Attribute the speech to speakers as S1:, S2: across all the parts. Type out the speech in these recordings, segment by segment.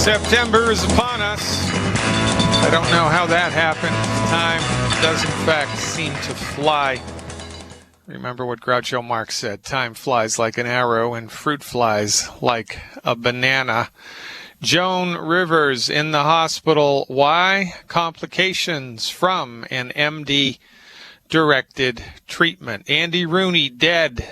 S1: September is upon us. I don't know how that happened. Time does, in fact, seem to fly. Remember what Groucho Marx said. Time flies like an arrow and fruit flies like a banana. Joan Rivers in the hospital. Why? Complications from an MD-directed treatment. Andy Rooney dead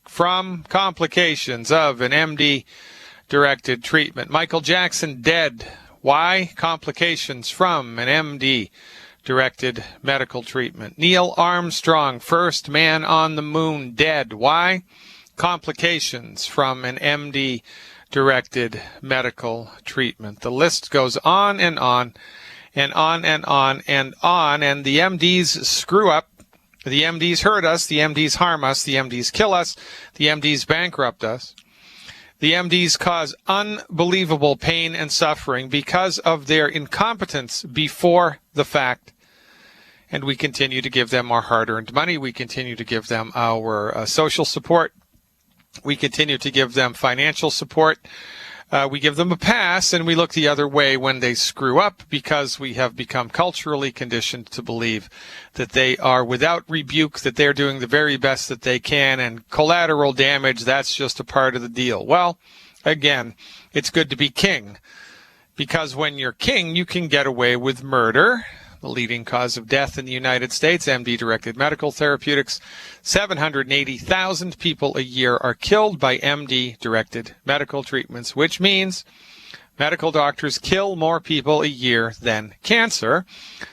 S1: from complications of an MD-directed treatment. Michael Jackson dead. Why? Complications from an MD-directed medical treatment. Neil Armstrong, first man on the moon, dead. Why? Complications from an MD-directed medical treatment. The list goes on and on and on and on and on, and the MDs screw up. The MDs hurt us. The MDs harm us. The MDs kill us. The MDs bankrupt us. The MDs cause unbelievable pain and suffering because of their incompetence before the fact. And we continue to give them our hard-earned money. We continue to give them our social support. We continue to give them financial support. We give them a pass, and we look the other way when they screw up because we have become culturally conditioned to believe that they are without rebuke, that they're doing the very best that they can, and collateral damage, that's just a part of the deal. Well, again, it's good to be king, because when you're king, you can get away with murder. The leading cause of death in the United States, MD-directed medical therapeutics. 780,000 people a year are killed by MD-directed medical treatments, which means medical doctors kill more people a year than cancer.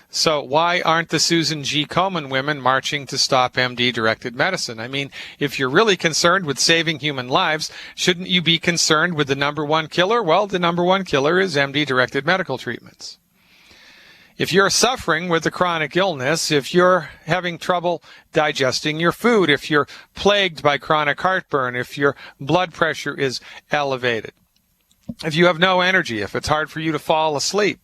S1: So why aren't the Susan G. Komen women marching to stop MD-directed medicine? I mean, if you're really concerned with saving human lives, shouldn't you be concerned with the number one killer? Well, the number one killer is MD-directed medical treatments. If you're suffering with a chronic illness, if you're having trouble digesting your food, if you're plagued by chronic heartburn, if your blood pressure is elevated, if you have no energy, if it's hard for you to fall asleep,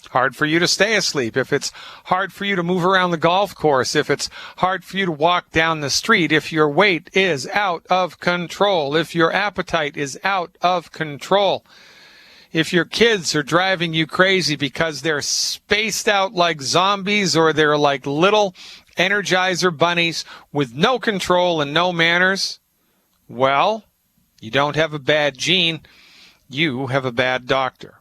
S1: hard for you to stay asleep, if it's hard for you to move around the golf course, if it's hard for you to walk down the street, if your weight is out of control, if your appetite is out of control, if your kids are driving you crazy because they're spaced out like zombies or they're like little Energizer bunnies with no control and no manners, well, you don't have a bad gene, you have a bad doctor.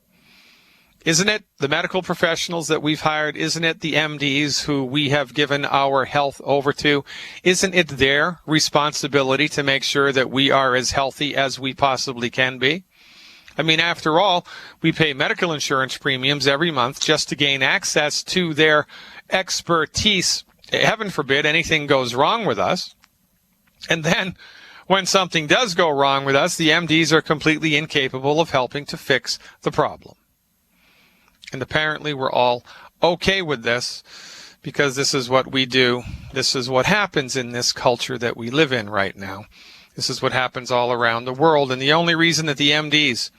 S1: Isn't it the medical professionals that we've hired? Isn't it the MDs who we have given our health over to? Isn't it their responsibility to make sure that we are as healthy as we possibly can be? I mean, after all, we pay medical insurance premiums every month just to gain access to their expertise. Heaven forbid anything goes wrong with us. And then when something does go wrong with us, the MDs are completely incapable of helping to fix the problem. And apparently we're all okay with this because this is what we do. This is what happens in this culture that we live in right now. This is what happens all around the world. And the only reason that the MDs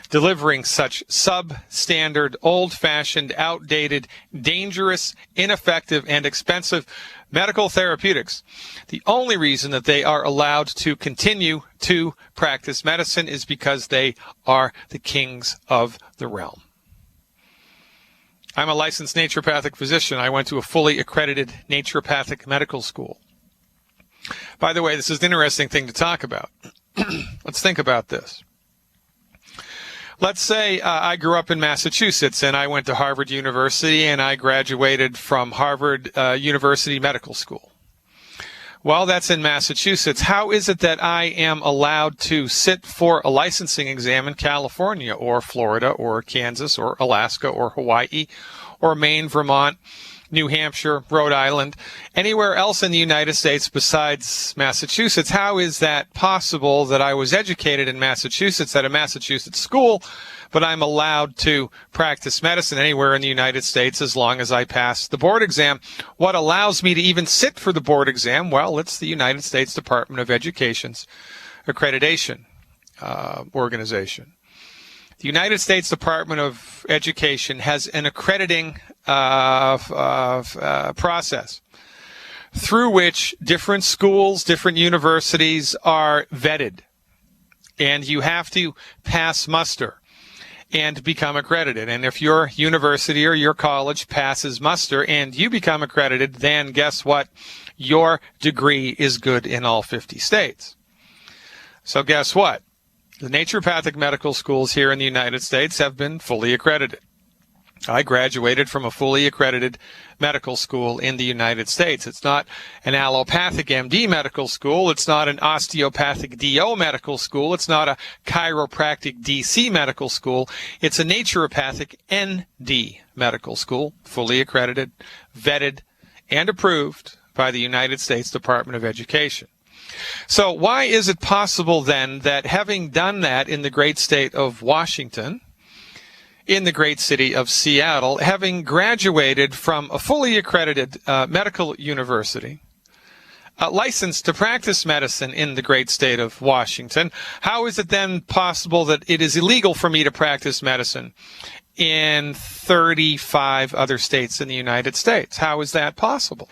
S1: delivering such substandard, old-fashioned, outdated, dangerous, ineffective, and expensive medical therapeutics, the only reason that they are allowed to continue to practice medicine is because they are the kings of the realm. I'm a licensed naturopathic physician. I went to a fully accredited naturopathic medical school. By the way, this is an interesting thing to talk about. Let's think about this. Let's say I grew up in Massachusetts and I went to Harvard University and I graduated from Harvard University Medical School. Well, that's in Massachusetts. How is it that I am allowed to sit for a licensing exam in California or Florida or Kansas or Alaska or Hawaii or Maine, Vermont, New Hampshire, Rhode Island, anywhere else in the United States besides Massachusetts? How is that possible that I was educated in Massachusetts at a Massachusetts school, but I'm allowed to practice medicine anywhere in the United States as long as I pass the board exam? What allows me to even sit for the board exam? Well, it's the United States Department of Education's accreditation organization. The United States Department of Education has an accrediting process through which different schools, different universities are vetted. And you have to pass muster. and become accredited. And if your university or your college passes muster and you become accredited, then guess what? Your degree is good in all 50 states. So guess what? The naturopathic medical schools here in the United States have been fully accredited. I graduated from a fully accredited medical school in the United States. It's not an allopathic MD medical school. It's not an osteopathic DO medical school. It's not a chiropractic DC medical school. It's a naturopathic ND medical school, fully accredited, vetted, and approved by the United States Department of Education. So why is it possible then that having done that in the great state of Washington, in the great city of Seattle, having graduated from a fully accredited medical university, licensed to practice medicine in the great state of Washington, how is it then possible that it is illegal for me to practice medicine in 35 other states in the United States? How is that possible?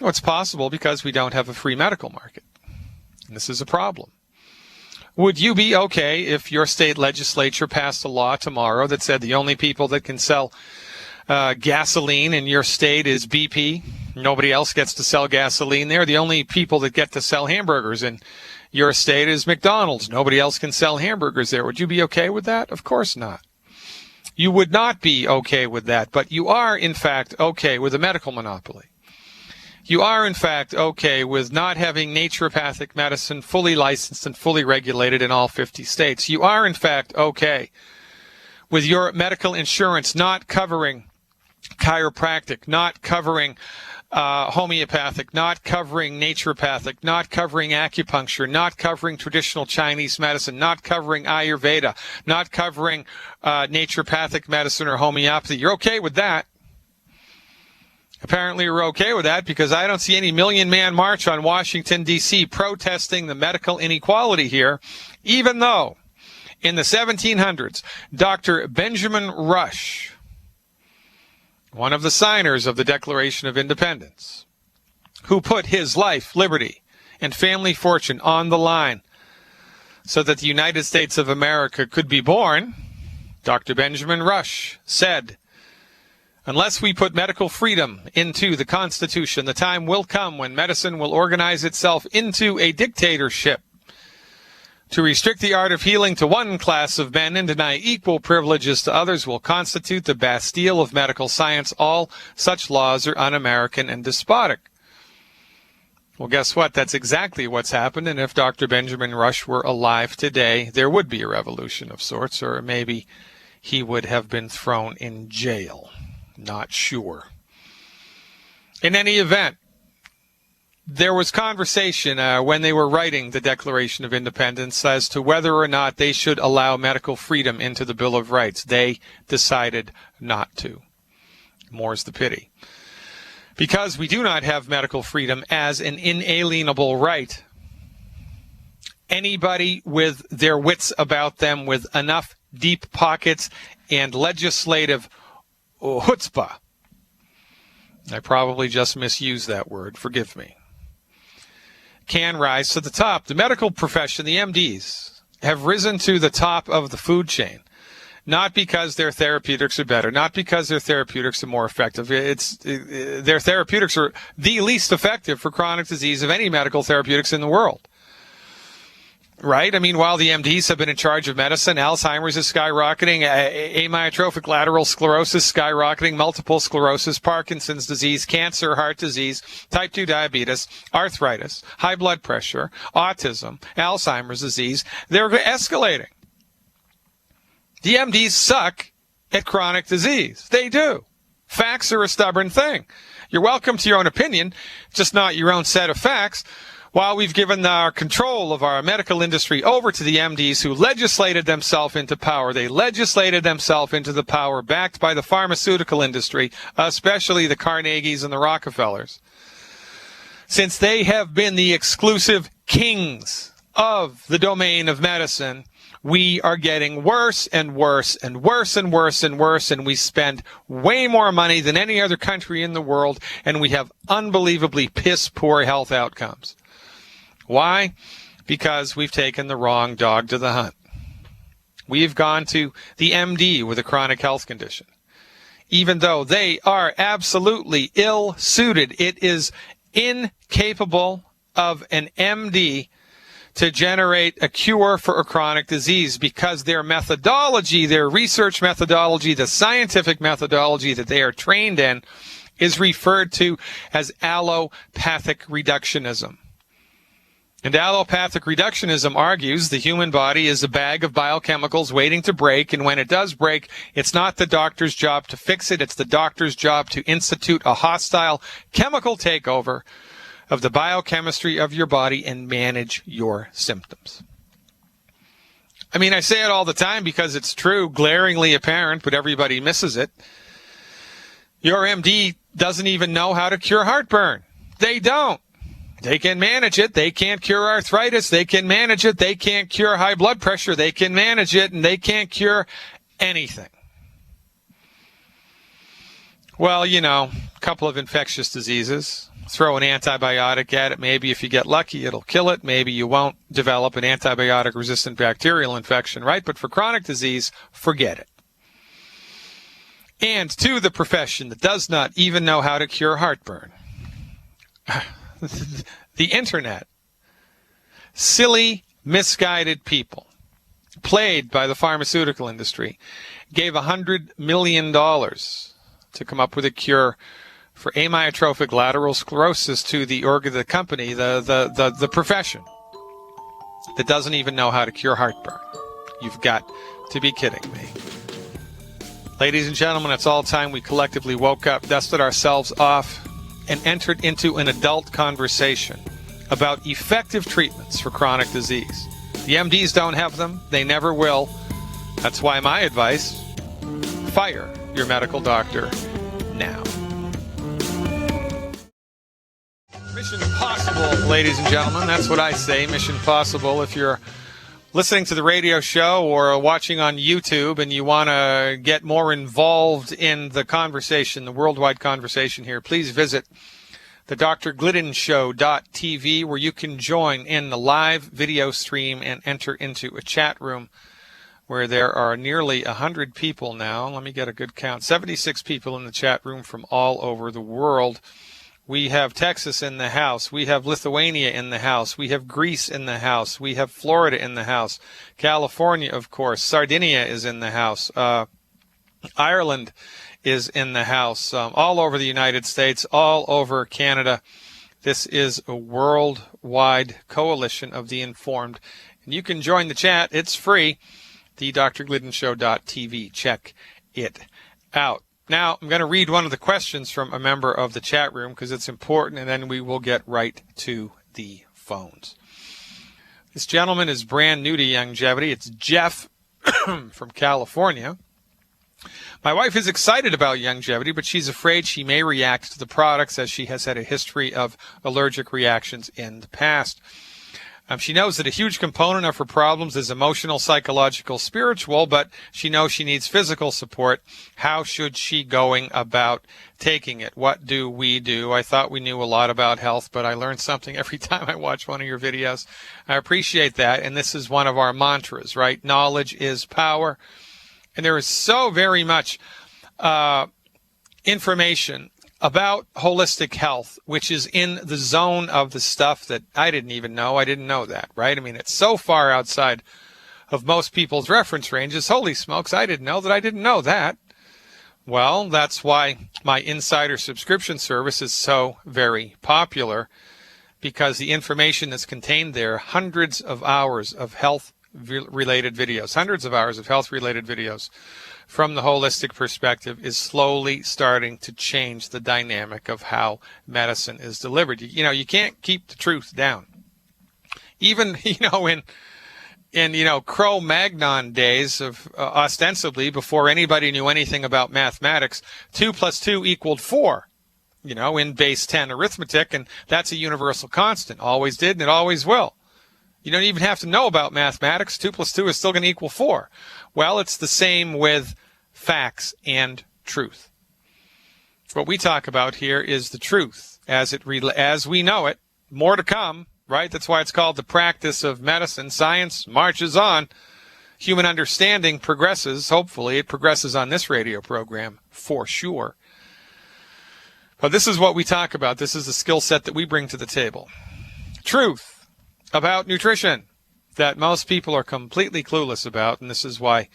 S1: Well, it's possible because we don't have a free medical market. And this is a problem. Would you be okay if your state legislature passed a law tomorrow that said the only people that can sell gasoline in your state is BP? Nobody else gets to sell gasoline there. The only people that get to sell hamburgers in your state is McDonald's. Nobody else can sell hamburgers there. Would you be okay with that? Of course not. You would not be okay with that, but you are, in fact, okay with a medical monopoly. You are, in fact, okay with not having naturopathic medicine fully licensed and fully regulated in all 50 states. You are, in fact, okay with your medical insurance not covering chiropractic, not covering homeopathic, not covering naturopathic, not covering acupuncture, not covering traditional Chinese medicine, not covering Ayurveda, not covering naturopathic medicine or homeopathy. You're okay with that. Apparently we're okay with that because I don't see any million-man march on Washington, D.C. protesting the medical inequality here, even though in the 1700s, Dr. Benjamin Rush, one of the signers of the Declaration of Independence, who put his life, liberty, and family fortune on the line so that the United States of America could be born, Dr. Benjamin Rush said, "Unless we put medical freedom into the Constitution, the time will come when medicine will organize itself into a dictatorship. To restrict the art of healing to one class of men and deny equal privileges to others will constitute the Bastille of medical science. All such laws are un-American and despotic." Well, guess what? That's exactly what's happened. And if Dr. Benjamin Rush were alive today, there would be a revolution of sorts, or maybe he would have been thrown in jail. Not sure. In any event, there was conversation when they were writing the Declaration of Independence as to whether or not they should allow medical freedom into the Bill of Rights. They decided not to. More's the pity. Because we do not have medical freedom as an inalienable right, anybody with their wits about them, with enough deep pockets and legislative chutzpah, I probably just misused that word, forgive me, can rise to the top. The medical profession, the MDs, have risen to the top of the food chain, not because their therapeutics are better, not because their therapeutics are more effective. Their therapeutics are the least effective for chronic disease of any medical therapeutics in the world. Right? I mean, while the MDs have been in charge of medicine, Alzheimer's is skyrocketing, amyotrophic lateral sclerosis skyrocketing, multiple sclerosis, Parkinson's disease, cancer, heart disease, type 2 diabetes, arthritis, high blood pressure, autism, Alzheimer's disease. They're escalating. The MDs suck at chronic disease. They do. Facts are a stubborn thing. You're welcome to your own opinion, just not your own set of facts. While we've given our control of our medical industry over to the MDs who legislated themselves into power, they legislated themselves into the power backed by the pharmaceutical industry, especially the Carnegies and the Rockefellers. Since they have been the exclusive kings of the domain of medicine, we are getting worse and worse and worse and worse and worse, and we spend way more money than any other country in the world, and we have unbelievably piss-poor health outcomes. Why? Because we've taken the wrong dog to the hunt. We've gone to the MD with a chronic health condition, even though they are absolutely ill-suited. It is incapable of an MD to generate a cure for a chronic disease, because their methodology, their research methodology, the scientific methodology that they are trained in is referred to as allopathic reductionism. And allopathic reductionism argues the human body is a bag of biochemicals waiting to break, and when it does break, it's not the doctor's job to fix it, it's the doctor's job to institute a hostile chemical takeover of the biochemistry of your body and manage your symptoms. I mean, I say it all the time because it's true, glaringly apparent, but everybody misses it. Your MD doesn't even know how to cure heartburn. They don't. They can manage it. They can't cure arthritis. They can manage it. They can't cure high blood pressure. They can manage it, and they can't cure anything. Well, a couple of infectious diseases. Throw an antibiotic at it. Maybe if you get lucky, it'll kill it. Maybe you won't develop an antibiotic-resistant bacterial infection, right? But for chronic disease, forget it. And to the profession that does not even know how to cure heartburn, the internet, silly, misguided people, played by the pharmaceutical industry, gave $100 million to come up with a cure for amyotrophic lateral sclerosis to the company, the profession that doesn't even know how to cure heartburn. You've got to be kidding me. Ladies and gentlemen, it's all time we collectively woke up, dusted ourselves off, and entered into an adult conversation about effective treatments for chronic disease. The MDs don't have them. They never will. That's why my advice, fire your medical doctor now. Mission Possible, ladies and gentlemen. That's what I say, Mission Possible. If you're listening to the radio show or watching on YouTube and you want to get more involved in the conversation, the worldwide conversation here, please visit the drgliddenshow.tv, where you can join in the live video stream and enter into a chat room where there are nearly 100 people now. Let me get a good count. 76 people in the chat room from all over the world. We have Texas in the house. We have Lithuania in the house. We have Greece in the house. We have Florida in the house. California, of course. Sardinia is in the house. Ireland is in the house. All over the United States, all over Canada. This is a worldwide coalition of the informed. And you can join the chat. It's free. The drgliddenshow.tv. Check it out. Now, I'm going to read one of the questions from a member of the chat room because it's important, and then we will get right to the phones. This gentleman is brand new to Youngevity. It's Jeff from California. My wife is excited about Youngevity, but she's afraid she may react to the products as she has had a history of allergic reactions in the past. She knows that a huge component of her problems is emotional, psychological, spiritual, but she knows she needs physical support. How should she going about taking it? What do we do? I thought we knew a lot about health, but I learned something every time I watch one of your videos. I appreciate that, and this is one of our mantras, right? Knowledge is power. And there is so very much information about holistic health, which is in the zone of the stuff that I didn't even know. I didn't know that, right? I mean, it's so far outside of most people's reference ranges. Holy smokes, I didn't know that. I didn't know that. Well, that's why my insider subscription service is so very popular, because the information that's contained there, hundreds of hours of health-related videos, from the holistic perspective, is slowly starting to change the dynamic of how medicine is delivered. You can't keep the truth down. Even, in Cro-Magnon days of ostensibly before anybody knew anything about mathematics, 2 + 2 = 4, in base 10 arithmetic, and that's a universal constant. Always did, and it always will. You don't even have to know about mathematics. 2 + 2 is still going to equal 4. Well, it's the same with facts and truth. What we talk about here is the truth as we know it. More to come, right? That's why it's called the practice of medicine. Science marches on. human understanding progresses. Hopefully, it progresses on this radio program for sure. But this is what we talk about. This is the skill set that we bring to the table. Truth about nutrition that most people are completely clueless about, and this is why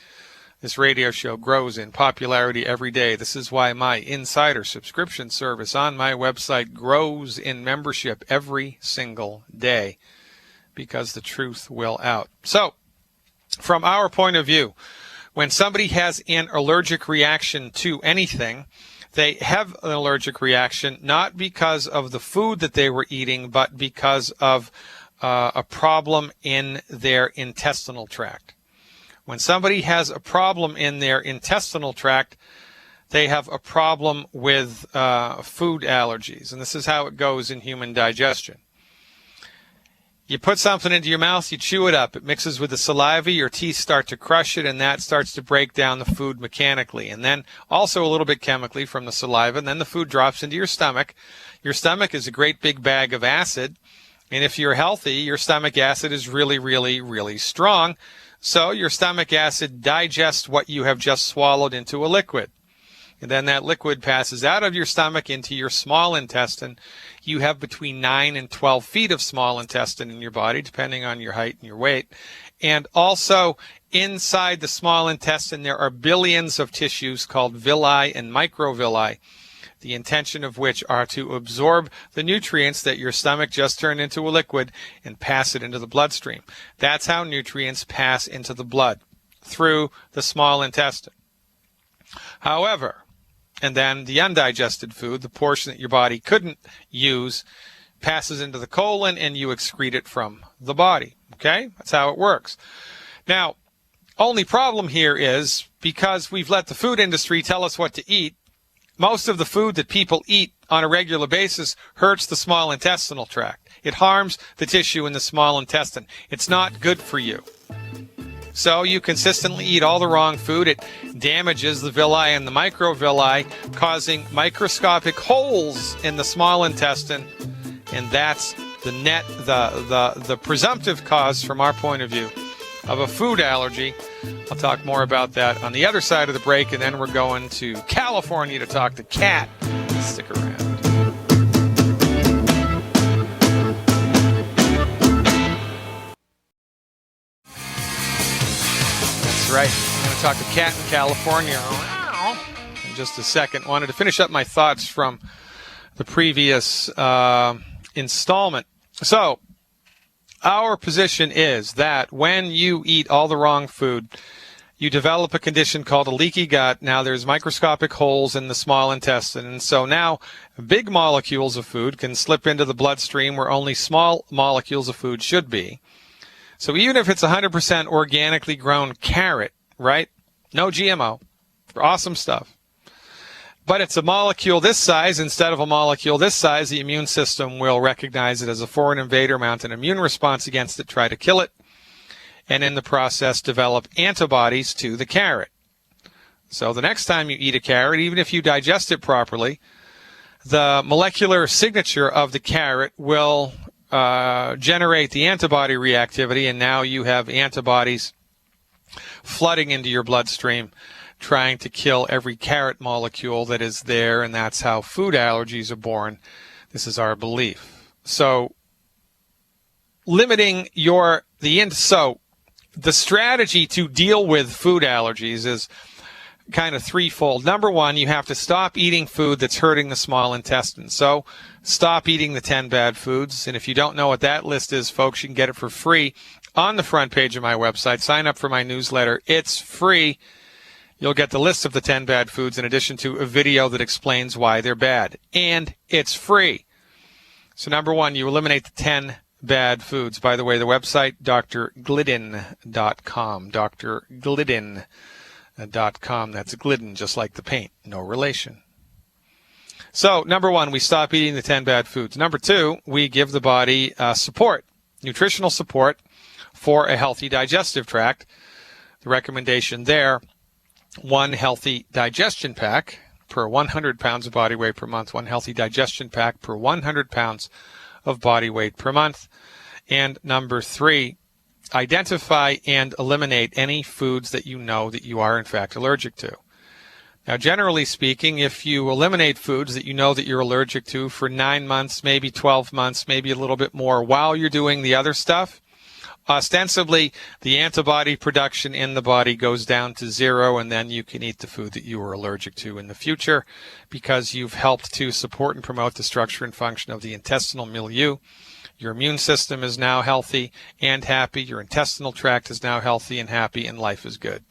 S1: this radio show grows in popularity every day. This is why my insider subscription service on my website grows in membership every single day, because the truth will out. So, from our point of view, when somebody has an allergic reaction to anything, they have an allergic reaction not because of the food that they were eating, but because of a problem in their intestinal tract. When somebody has a problem in their intestinal tract, they have a problem with food allergies. And this is how it goes in human digestion. You put something into your mouth, you chew it up. It mixes with the saliva, your teeth start to crush it, and that starts to break down the food mechanically. And then also a little bit chemically from the saliva, and then the food drops into your stomach. Your stomach is a great big bag of acid. And if you're healthy, your stomach acid is really, really, really strong. So your stomach acid digests what you have just swallowed into a liquid. And then that liquid passes out of your stomach into your small intestine. You have between 9 and 12 feet of small intestine in your body, depending on your height and your weight. And also inside the small intestine, there are billions of tissues called villi and microvilli, the intention of which are to absorb the nutrients that your stomach just turned into a liquid and pass it into the bloodstream. That's how nutrients pass into the blood, through the small intestine. However, and then the undigested food, the portion that your body couldn't use, passes into the colon and you excrete it from the body. Okay? That's how it works. Now, only problem here is because we've let the food industry tell us what to eat, most of the food that people eat on a regular basis hurts the small intestinal tract. It harms the tissue in the small intestine. It's not good for you. So you consistently eat all the wrong food. It damages the villi and the microvilli, causing microscopic holes in the small intestine. And that's the presumptive cause, from our point of view, of a food allergy. I'll talk more about that on the other side of the break, and then we're going to California to talk to Kat. Stick around. That's right. I'm going to talk to Kat in California in just a second. I wanted to finish up my thoughts from the previous installment. So, our position is that when you eat all the wrong food, you develop a condition called a leaky gut. Now there's microscopic holes in the small intestine, and so now big molecules of food can slip into the bloodstream where only small molecules of food should be. So even if it's 100% organically grown carrot, right? No GMO. Awesome stuff. But it's a molecule this size. Instead of a molecule this size, the immune system will recognize it as a foreign invader, mount an immune response against it, try to kill it, and in the process develop antibodies to the carrot. So the next time you eat a carrot, even if you digest it properly, the molecular signature of the carrot will generate the antibody reactivity, and now you have antibodies flooding into your bloodstream, trying to kill every carrot molecule that is there, and that's how food allergies are born. This is our belief. So, limiting so the strategy to deal with food allergies is kind of threefold. Number one, you have to stop eating food that's hurting the small intestine. So, stop eating the 10 bad foods. And if you don't know what that list is, folks, you can get it for free on the front page of my website. Sign up for my newsletter. It's free. You'll get the list of the 10 bad foods in addition to a video that explains why they're bad. And it's free. So number one, you eliminate the 10 bad foods. By the way, the website, drglidden.com. drglidden.com. That's Glidden, just like the paint. No relation. So number one, we stop eating the 10 bad foods. Number two, we give the body support, nutritional support for a healthy digestive tract. The recommendation there, one healthy digestion pack per 100 pounds of body weight per month, one healthy digestion pack per 100 pounds of body weight per month. And number three, identify and eliminate any foods that you know that you are in fact allergic to. Now, generally speaking, if you eliminate foods that you know that you're allergic to for 9 months, maybe 12 months, maybe a little bit more while you're doing the other stuff, ostensibly the antibody production in the body goes down to zero, and then you can eat the food that you were allergic to in the future because you've helped to support and promote the structure and function of the intestinal milieu. Your immune system is now healthy and happy. Your intestinal tract is now healthy and happy, and life is good.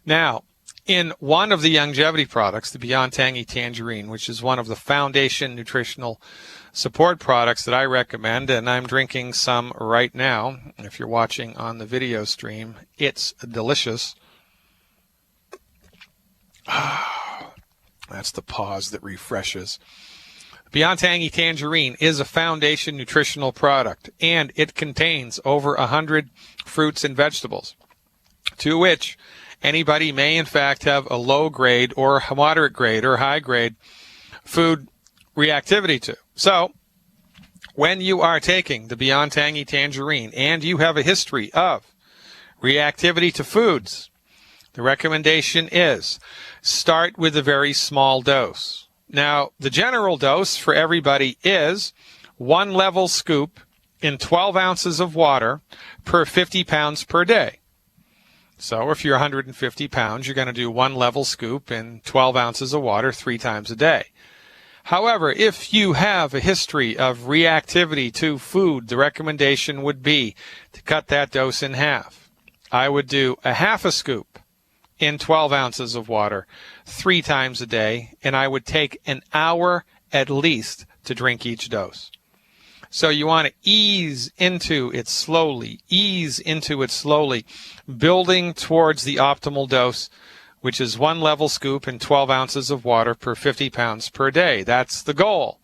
S1: Now, in one of the longevity products, the Beyond Tangy Tangerine, which is one of the foundation nutritional support products that I recommend, and I'm drinking some right now. If you're watching on the video stream, it's delicious. That's the pause that refreshes. Beyond Tangy Tangerine is a foundation nutritional product, and it contains over 100 fruits and vegetables, to which anybody may in fact have a low grade or a moderate grade or high grade food reactivity to. So when you are taking the Beyond Tangy Tangerine and you have a history of reactivity to foods, the recommendation is start with a very small dose. Now, the general dose for everybody is 1 level scoop in 12 ounces of water per 50 pounds per day. So if you're 150 pounds, you're going to do 1 level scoop in 12 ounces of water 3 times a day. However, if you have a history of reactivity to food, the recommendation would be to cut that dose in half. I would do a half a scoop in 12 ounces of water 3 times a day, and I would take an hour at least to drink each dose. So you want to ease into it slowly, building towards the optimal dose, which is 1 level scoop in 12 ounces of water per 50 pounds per day. That's the goal.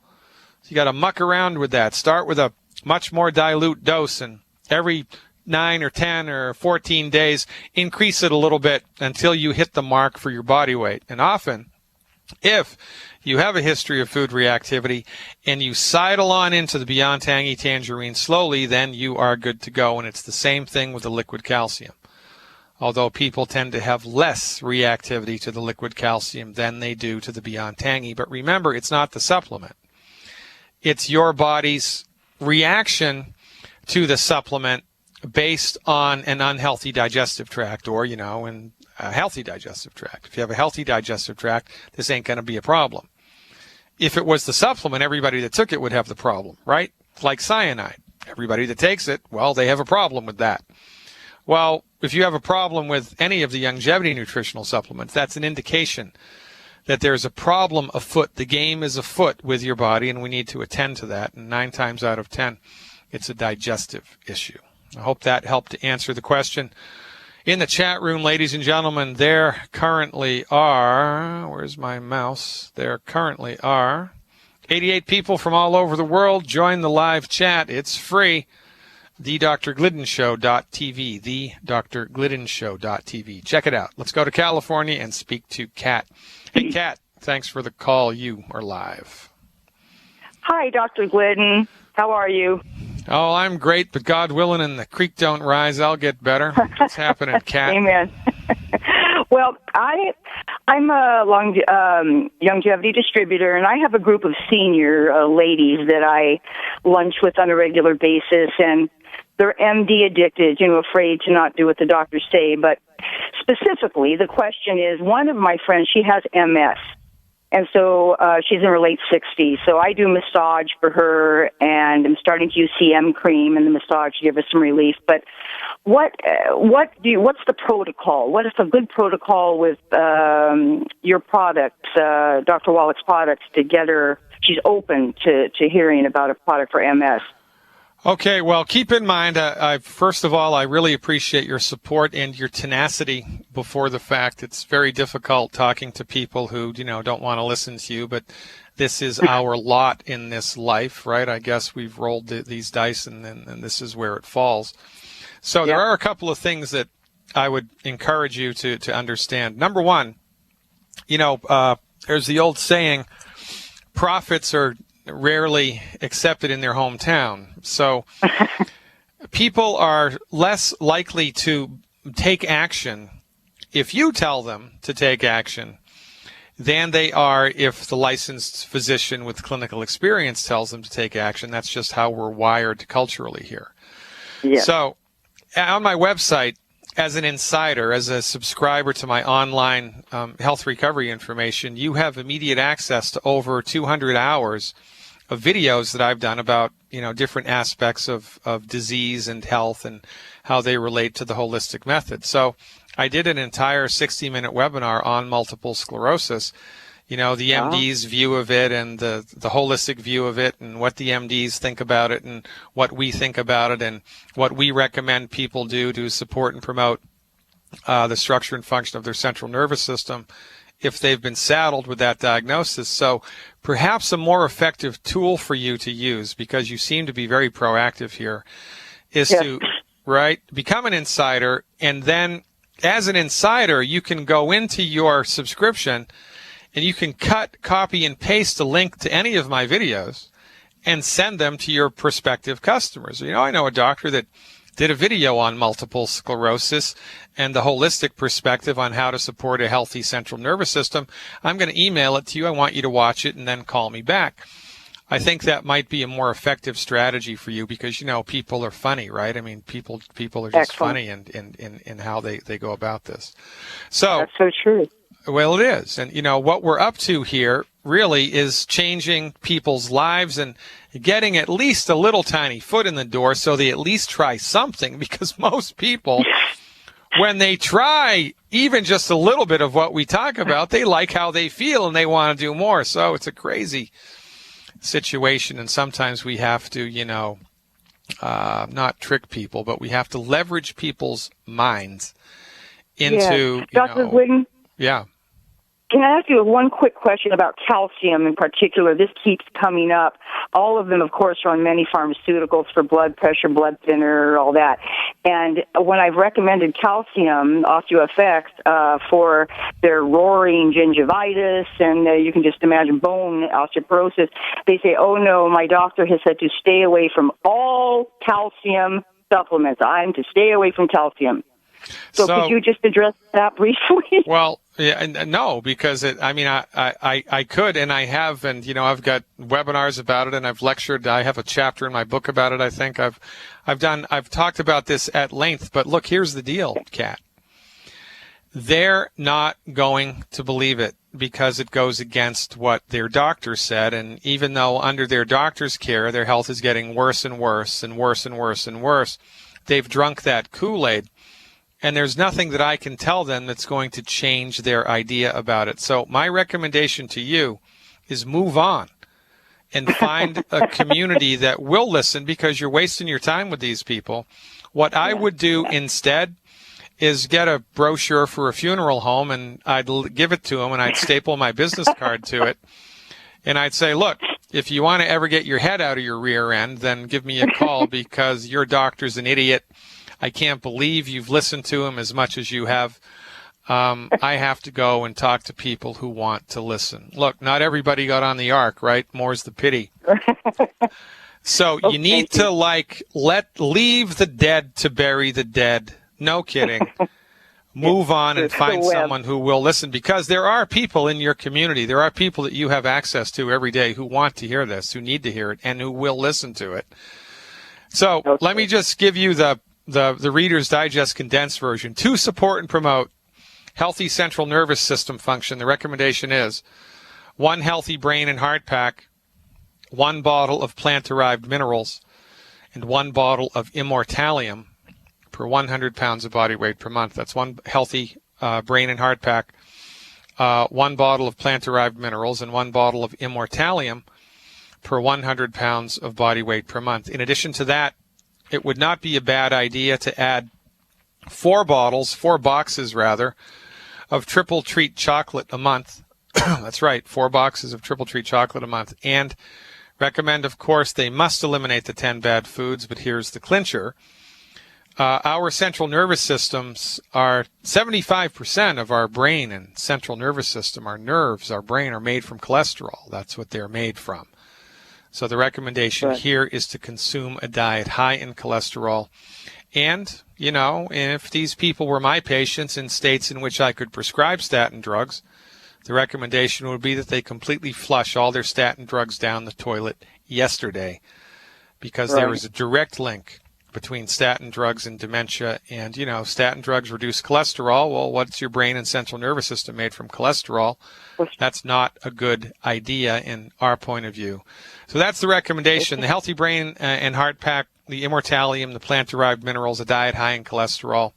S1: So you got to muck around with that. Start with a much more dilute dose, and every 9 or 10 or 14 days, increase it a little bit until you hit the mark for your body weight. And often, if you have a history of food reactivity and you sidle on into the Beyond Tangy Tangerine slowly, then you are good to go. And it's the same thing with the liquid calcium. Although people tend to have less reactivity to the liquid calcium than they do to the Beyond Tangy. But remember, it's not the supplement. It's your body's reaction to the supplement based on an unhealthy digestive tract or, in a healthy digestive tract. If you have a healthy digestive tract, this ain't going to be a problem. If it was the supplement, everybody that took it would have the problem, right? It's like cyanide. Everybody that takes it, well, they have a problem with that. Well, if you have a problem with any of the longevity nutritional supplements, that's an indication that there's a problem afoot. The game is afoot with your body, and we need to attend to that. And 9 times out of 10, it's a digestive issue. I hope that helped to answer the question. In the chat room, ladies and gentlemen, there currently are, where's my mouse? There currently are 88 people from all over the world. Join the live chat. It's free. TheDrGliddenshow.tv, TheDrGliddenshow.tv. Check it out. Let's go to California and speak to Kat. Hey, Kat, thanks for the call. You are live.
S2: Hi, Dr. Glidden. How are you?
S1: Oh, I'm great, but God willing and the creek don't rise, I'll get better. What's happening, Kat?
S2: Amen. Well, I'm a longevity distributor, and I have a group of senior ladies that I lunch with on a regular basis, and they're MD addicted, afraid to not do what the doctors say. But specifically, the question is, one of my friends, she has MS. And so she's in her late 60s. So I do massage for her, and I'm starting to use CM cream and the massage to give her some relief. But what's the protocol? What is a good protocol with your products, Dr. Wallach's products, to get her? She's open to hearing about a product for MS.
S1: Okay, well, keep in mind, first of all, I really appreciate your support and your tenacity before the fact. It's very difficult talking to people who, don't want to listen to you, but this is our lot in this life, right? I guess we've rolled these dice, and this is where it falls. So there are a couple of things that I would encourage you to understand. Number one, there's the old saying, prophets are rarely accepted in their hometown. So people are less likely to take action if you tell them to take action than they are if the licensed physician with clinical experience tells them to take action. That's just how we're wired culturally here.
S2: Yes.
S1: So on my website, as an insider, as a subscriber to my online health recovery information, you have immediate access to over 200 hours of videos that I've done about, different aspects of disease and health and how they relate to the holistic method. So I did an entire 60-minute webinar on multiple sclerosis, the MD's view of it and the holistic view of it and what the MDs think about it and what we think about it and what we recommend people do to support and promote the structure and function of their central nervous system if they've been saddled with that diagnosis. So perhaps a more effective tool for you to use, because you seem to be very proactive here, is to become an insider, and then as an insider, you can go into your subscription and you can cut, copy, and paste a link to any of my videos and send them to your prospective customers. I know a doctor that did a video on multiple sclerosis and the holistic perspective on how to support a healthy central nervous system. I'm going to email it to you. I want you to watch it and then call me back. I think that might be a more effective strategy for you because, people are funny, right? I mean, people are just funny in how they go about this. So
S2: that's so true.
S1: Well, it is. And, what we're up to here really is changing people's lives and getting at least a little tiny foot in the door so they at least try something, because most people, when they try even just a little bit of what we talk about, they like how they feel and they want to do more. So it's a crazy situation, and sometimes we have to, not trick people, but we have to leverage people's minds into,
S2: Dr. Glidden?
S1: Yeah.
S2: Can I ask you one quick question about calcium in particular? This keeps coming up. All of them, of course, are on many pharmaceuticals for blood pressure, blood thinner, all that. And when I've recommended calcium, OsteoFX, for their roaring gingivitis, and you can just imagine bone osteoporosis, they say, oh, no, my doctor has said to stay away from all calcium supplements. I'm to stay away from calcium. So could you just address that briefly?
S1: Well, yeah, no, because I could, and I have, and I've got webinars about it, and I've lectured. I have a chapter in my book about it. I think I've talked about this at length. But look, here's the deal, Kat. They're not going to believe it because it goes against what their doctor said, and even though under their doctor's care, their health is getting worse and worse and worse and worse and worse, they've drunk that Kool-Aid. And there's nothing that I can tell them that's going to change their idea about it. So my recommendation to you is move on and find a community that will listen, because you're wasting your time with these people. What I would do instead is get a brochure for a funeral home, and I'd give it to them, and I'd staple my business card to it. And I'd say, look, if you want to ever get your head out of your rear end, then give me a call, because your doctor's an idiot. I can't believe you've listened to him as much as you have. I have to go and talk to people who want to listen. Look, not everybody got on the ark, right? More's the pity. So you need to leave the dead to bury the dead. No kidding. Move on and find someone who will listen, because there are people in your community. There are people that you have access to every day who want to hear this, who need to hear it, and who will listen to it. So let me just give you the Reader's Digest condensed version. To support and promote healthy central nervous system function, the recommendation is 1 healthy brain and heart pack, 1 bottle of plant-derived minerals, and 1 bottle of Immortalium per 100 pounds of body weight per month. That's 1 healthy brain and heart pack, 1 bottle of plant-derived minerals, and 1 bottle of Immortalium per 100 pounds of body weight per month. In addition to that, it would not be a bad idea to add 4 boxes of Triple Treat chocolate a month. That's right, 4 boxes of Triple Treat chocolate a month. And recommend, of course, they must eliminate the 10 bad foods, but here's the clincher. Our central nervous systems are 75% of our brain and central nervous system, our nerves, our brain, are made from cholesterol. That's what they're made from. So the recommendation
S2: Right.
S1: here is to consume a diet high in cholesterol. And, if these people were my patients in states in which I could prescribe statin drugs, the recommendation would be that they completely flush all their statin drugs down the toilet yesterday, because there
S2: Right.
S1: is a direct link between statin drugs and dementia. And, statin drugs reduce cholesterol. Well, what's your brain and central nervous system made from cholesterol? That's not a good idea in our point of view. So that's the recommendation. The Healthy Brain and Heart Pack, the Immortalium, the plant-derived minerals, a diet high in cholesterol.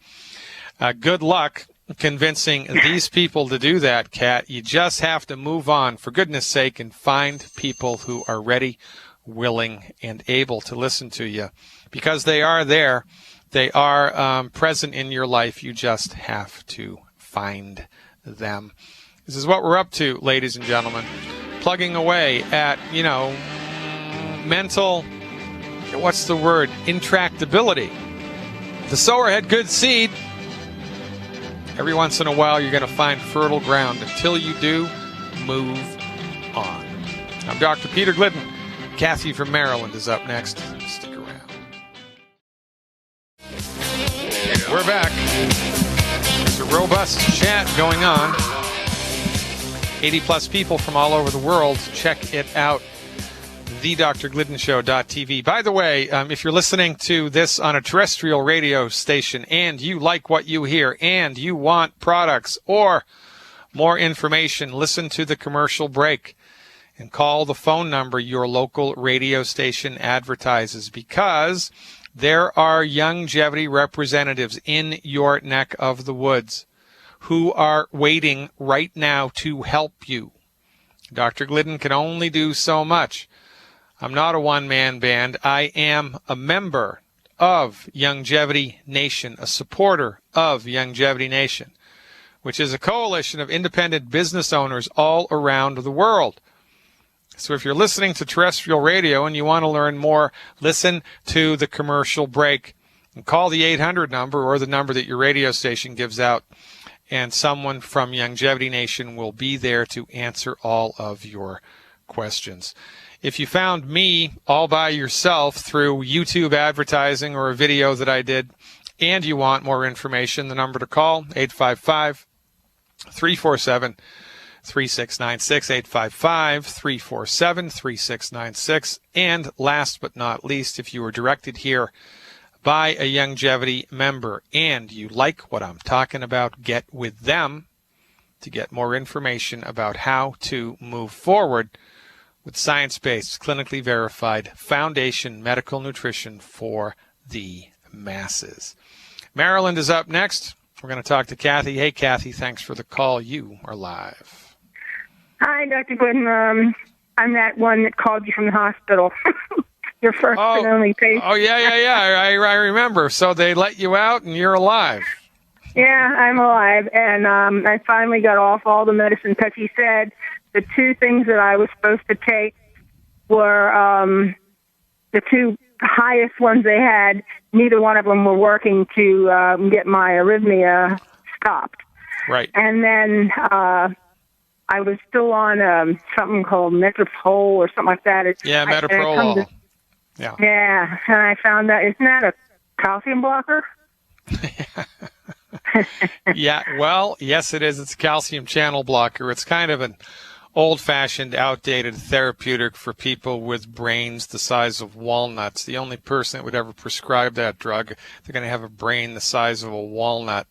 S1: Good luck convincing these people to do that, Kat. You just have to move on, for goodness sake, and find people who are ready, willing, and able to listen to you, because they are there. They are present in your life. You just have to find them. This is what we're up to, ladies and gentlemen. Plugging away at, mental, what's the word? Intractability. The sower had good seed. Every once in a while, you're going to find fertile ground. Until you do, move on. I'm Dr. Peter Glidden. Kathy from Maryland is up next. Stick around. We're back. There's a robust chat going on. 80-plus people from all over the world. Check it out. thedrgliddenshow.tv. By the way, if you're listening to this on a terrestrial radio station and you like what you hear and you want products or more information, listen to the commercial break and call the phone number your local radio station advertises, because there are longevity representatives in your neck of the woods who are waiting right now to help you. Dr. Glidden can only do so much. I'm not a one-man band. I am a member of Longevity Nation, a supporter of Longevity Nation, which is a coalition of independent business owners all around the world. So if you're listening to terrestrial radio and you want to learn more, listen to the commercial break and call the 800 number or the number that your radio station gives out, and someone from Longevity Nation will be there to answer all of your questions. If you found me all by yourself through YouTube advertising or a video that I did, and you want more information, the number to call, 855-347-3696, 855-347-3696. And last but not least, if you were directed here by a Longevity member and you like what I'm talking about, get with them to get more information about how to move forward with science-based, clinically verified foundation medical nutrition for the masses. Maryland is up next. We're going to talk to Kathy. Hey, Kathy, thanks for the call. You are live.
S3: Hi, Dr. Glidden. I'm that one that called you from the hospital. Your first and only patient.
S1: Oh, yeah. I remember. So they let you out and you're alive.
S3: Yeah, I'm alive. And I finally got off all the medicine because he said the two things that I was supposed to take were the two highest ones they had. Neither one of them were working to get my arrhythmia stopped.
S1: Right.
S3: And then I was still on something called Metropol or something like that.
S1: Metoprolol.
S3: Yeah, and I found out, isn't that a calcium blocker?
S1: Yeah, well, yes, it is. It's a calcium channel blocker. It's kind of an old-fashioned, outdated therapeutic for people with brains the size of walnuts. The only person that would ever prescribe that drug, they're going to have a brain the size of a walnut.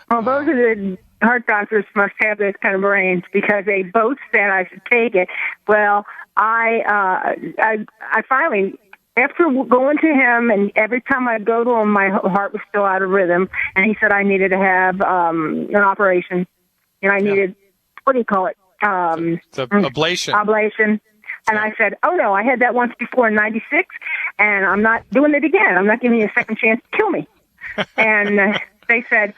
S3: Well, those are the heart doctors must have those kind of brains because they both said I should take it. Well, I finally, after going to him, and every time I'd go to him, my heart was still out of rhythm, and he said I needed to have an operation, and I needed, what do you call it?
S1: The ablation.
S3: Ablation. And I said, oh, no, I had that once before in 96, and I'm not doing it again. I'm not giving you a second chance to kill me. And he said,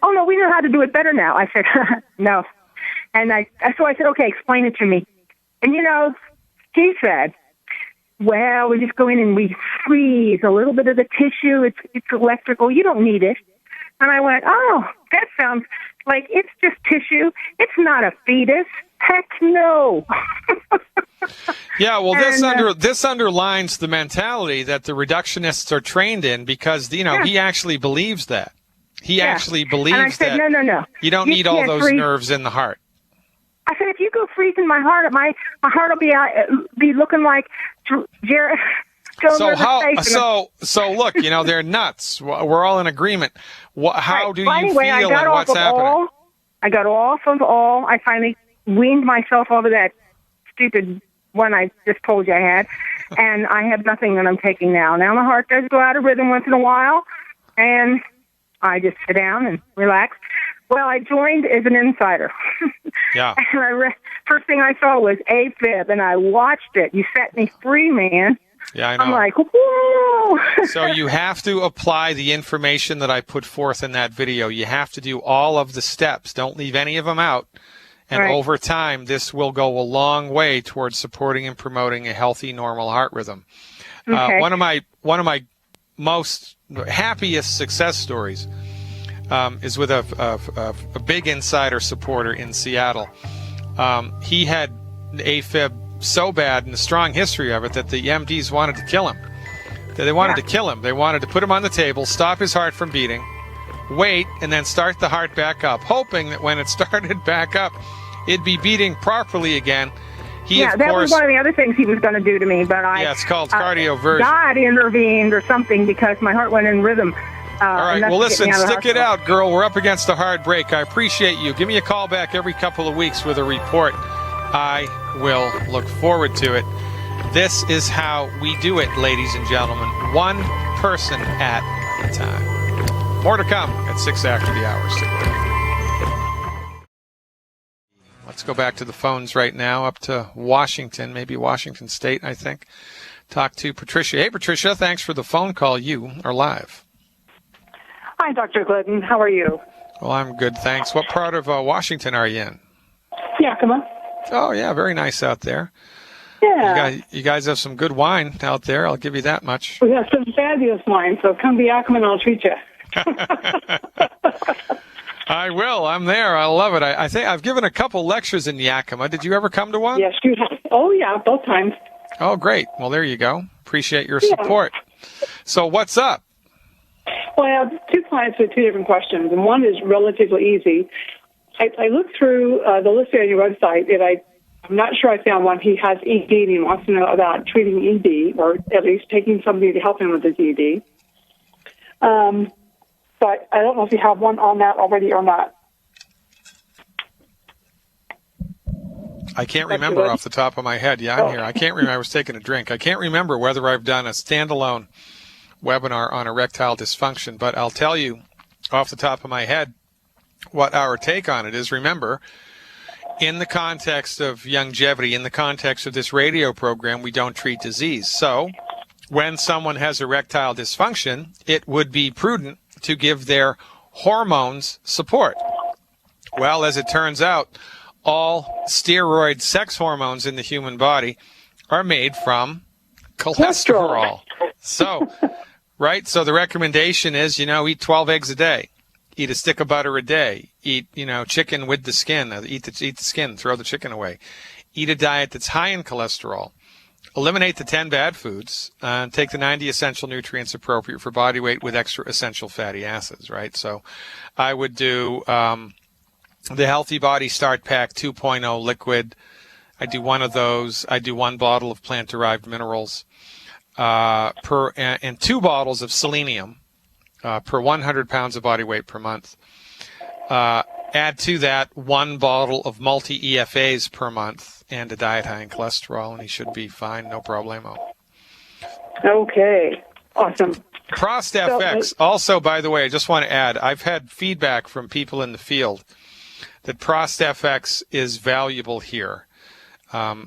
S3: oh, no, we know how to do it better now. I said, no. And so I said, okay, explain it to me. And, he said, well, we just go in and we freeze a little bit of the tissue. It's electrical. You don't need it. And I went, oh, that sounds like it's just tissue. It's not a fetus. Heck no.
S1: Yeah, well,
S3: And,
S1: this underlines the mentality that the reductionists are trained in, because
S3: Yeah.
S1: he actually believes that. He
S3: Yeah.
S1: actually
S3: And I
S1: believes
S3: said,
S1: that
S3: no.
S1: you don't
S3: You
S1: need all
S3: can't
S1: those
S3: freeze.
S1: nerves in the heart.
S3: I said, if you go freezing my heart, my heart will be looking like Jared.
S1: So look, they're nuts. We're all in agreement. How do you
S3: anyway,
S1: feel,
S3: I got
S1: and
S3: off
S1: what's
S3: of
S1: happening?
S3: all. I got off of all. I finally weaned myself over that stupid one I just told you I had, and I have nothing that I'm taking now. Now my heart does go out of rhythm once in a while, and I just sit down and relax. Well, I joined as an insider.
S1: Yeah.
S3: And first thing I saw was AFib, and I watched it. You set me free, man.
S1: Yeah, I know.
S3: I'm like, whoa.
S1: So you have to apply the information that I put forth in that video. You have to do all of the steps. Don't leave any of them out. And
S3: Right.
S1: over time, this will go a long way towards supporting and promoting a healthy, normal heart rhythm.
S3: Okay.
S1: One of my most happiest success stories is with a big insider supporter in Seattle. He had AFib so bad and a strong history of it that the MDs wanted to kill him. They wanted to kill him. They wanted to put him on the table, stop his heart from beating, wait, and then start the heart back up, hoping that when it started back up, it'd be beating properly again.
S3: That was one of the other things he was going to do to me, but
S1: it's called cardioversion.
S3: God intervened or something because my heart went in rhythm.
S1: All right, well, listen, stick it out, girl. We're up against a hard break. I appreciate you. Give me a call back every couple of weeks with a report. I will look forward to it. This is how we do it, ladies and gentlemen. One person at a time. More to come at 6 after the hour. Stick with it. Let's go back to the phones right now, up to Washington, maybe Washington State, I think. Talk to Patricia. Hey, Patricia, thanks for the phone call. You are live.
S4: Hi, Dr. Glidden. How are you?
S1: Well, I'm good, thanks. What part of Washington are you in?
S4: Yakima.
S1: Oh, yeah, very nice out there.
S4: Yeah.
S1: You guys have some good wine out there. I'll give you that much.
S4: We have some fabulous wine, so come to Yakima and I'll treat you.
S1: I will. I'm there. I love it. I think I've given a couple lectures in Yakima. Did you ever come to one?
S4: Yes, you have. Oh, yeah, both times.
S1: Oh, great. Well, there you go. Appreciate your support. So what's up?
S4: Well, I have two clients with two different questions, and one is relatively easy. I looked through the list on your website, and I'm not sure I found one. He has ED, and he wants to know about treating ED, or at least taking somebody to help him with his ED. But I don't know if you have one on that already or not.
S1: I can't remember off the top of my head. Yeah, I'm here. I can't remember. I was taking a drink. I can't remember whether I've done a standalone webinar on erectile dysfunction, but I'll tell you off the top of my head what our take on it is. Remember, in the context of longevity, in the context of this radio program, we don't treat disease. So when someone has erectile dysfunction, it would be prudent to give their hormones support. Well, as it turns out, all steroid sex hormones in the human body are made from cholesterol. So, right? So the recommendation is, eat 12 eggs a day. Eat a stick of butter a day. Eat, chicken with the skin. Eat the skin. Throw the chicken away. Eat a diet that's high in cholesterol. Eliminate the 10 bad foods. Take the 90 essential nutrients appropriate for body weight with extra essential fatty acids, right? So I would do the Healthy Body Start Pack 2.0 liquid. I do one of those. I do one bottle of plant-derived minerals and 2 bottles of selenium per 100 pounds of body weight per month. Add to that 1 bottle of multi-EFAs per month and a diet high in cholesterol, and he should be fine, no problemo.
S4: Okay. Awesome.
S1: ProstFX, also, by the way, I just want to add, I've had feedback from people in the field that ProstFX is valuable here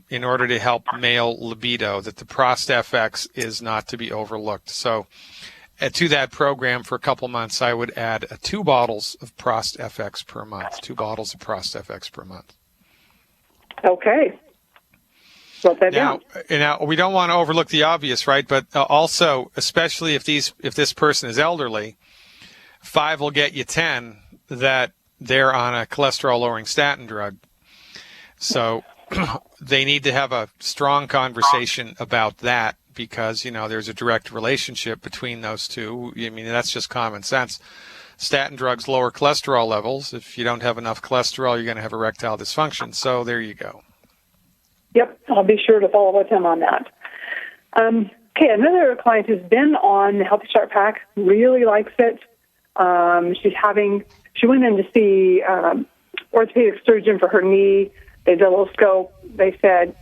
S1: in order to help male libido, that the ProstFX is not to be overlooked. So to that program for a couple months, I would add 2 bottles of ProstFX per month, 2 bottles of ProstFX per month.
S4: Okay. Wrote that down.
S1: Now, we don't want to overlook the obvious, right? But also, especially if this person is elderly, 5 will get you 10 that they're on a cholesterol-lowering statin drug. So they need to have a strong conversation about that because, there's a direct relationship between those two. I mean, that's just common sense. Statin drugs lower cholesterol levels. If you don't have enough cholesterol, you're going to have erectile dysfunction. So there you go.
S4: Yep, I'll be sure to follow with him on that. Okay, another client who's been on the Healthy Start Pack really likes it. She went in to see orthopedic surgeon for her knee. They did a little scope. They said,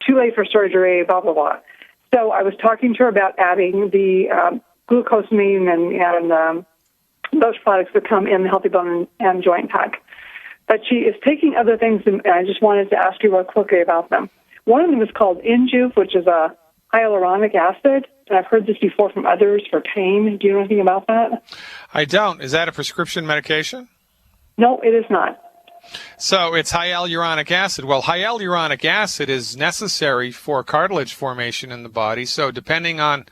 S4: too late for surgery, blah, blah, blah. So I was talking to her about adding the glucosamine and those products that come in the Healthy Bone and Joint Pack. But she is taking other things, and I just wanted to ask you real quickly about them. One of them is called Injuve, which is a hyaluronic acid, and I've heard this before from others for pain. Do you know anything about that?
S1: I don't. Is that a prescription medication?
S4: No, it is not.
S1: So it's hyaluronic acid. Well, hyaluronic acid is necessary for cartilage formation in the body. So depending on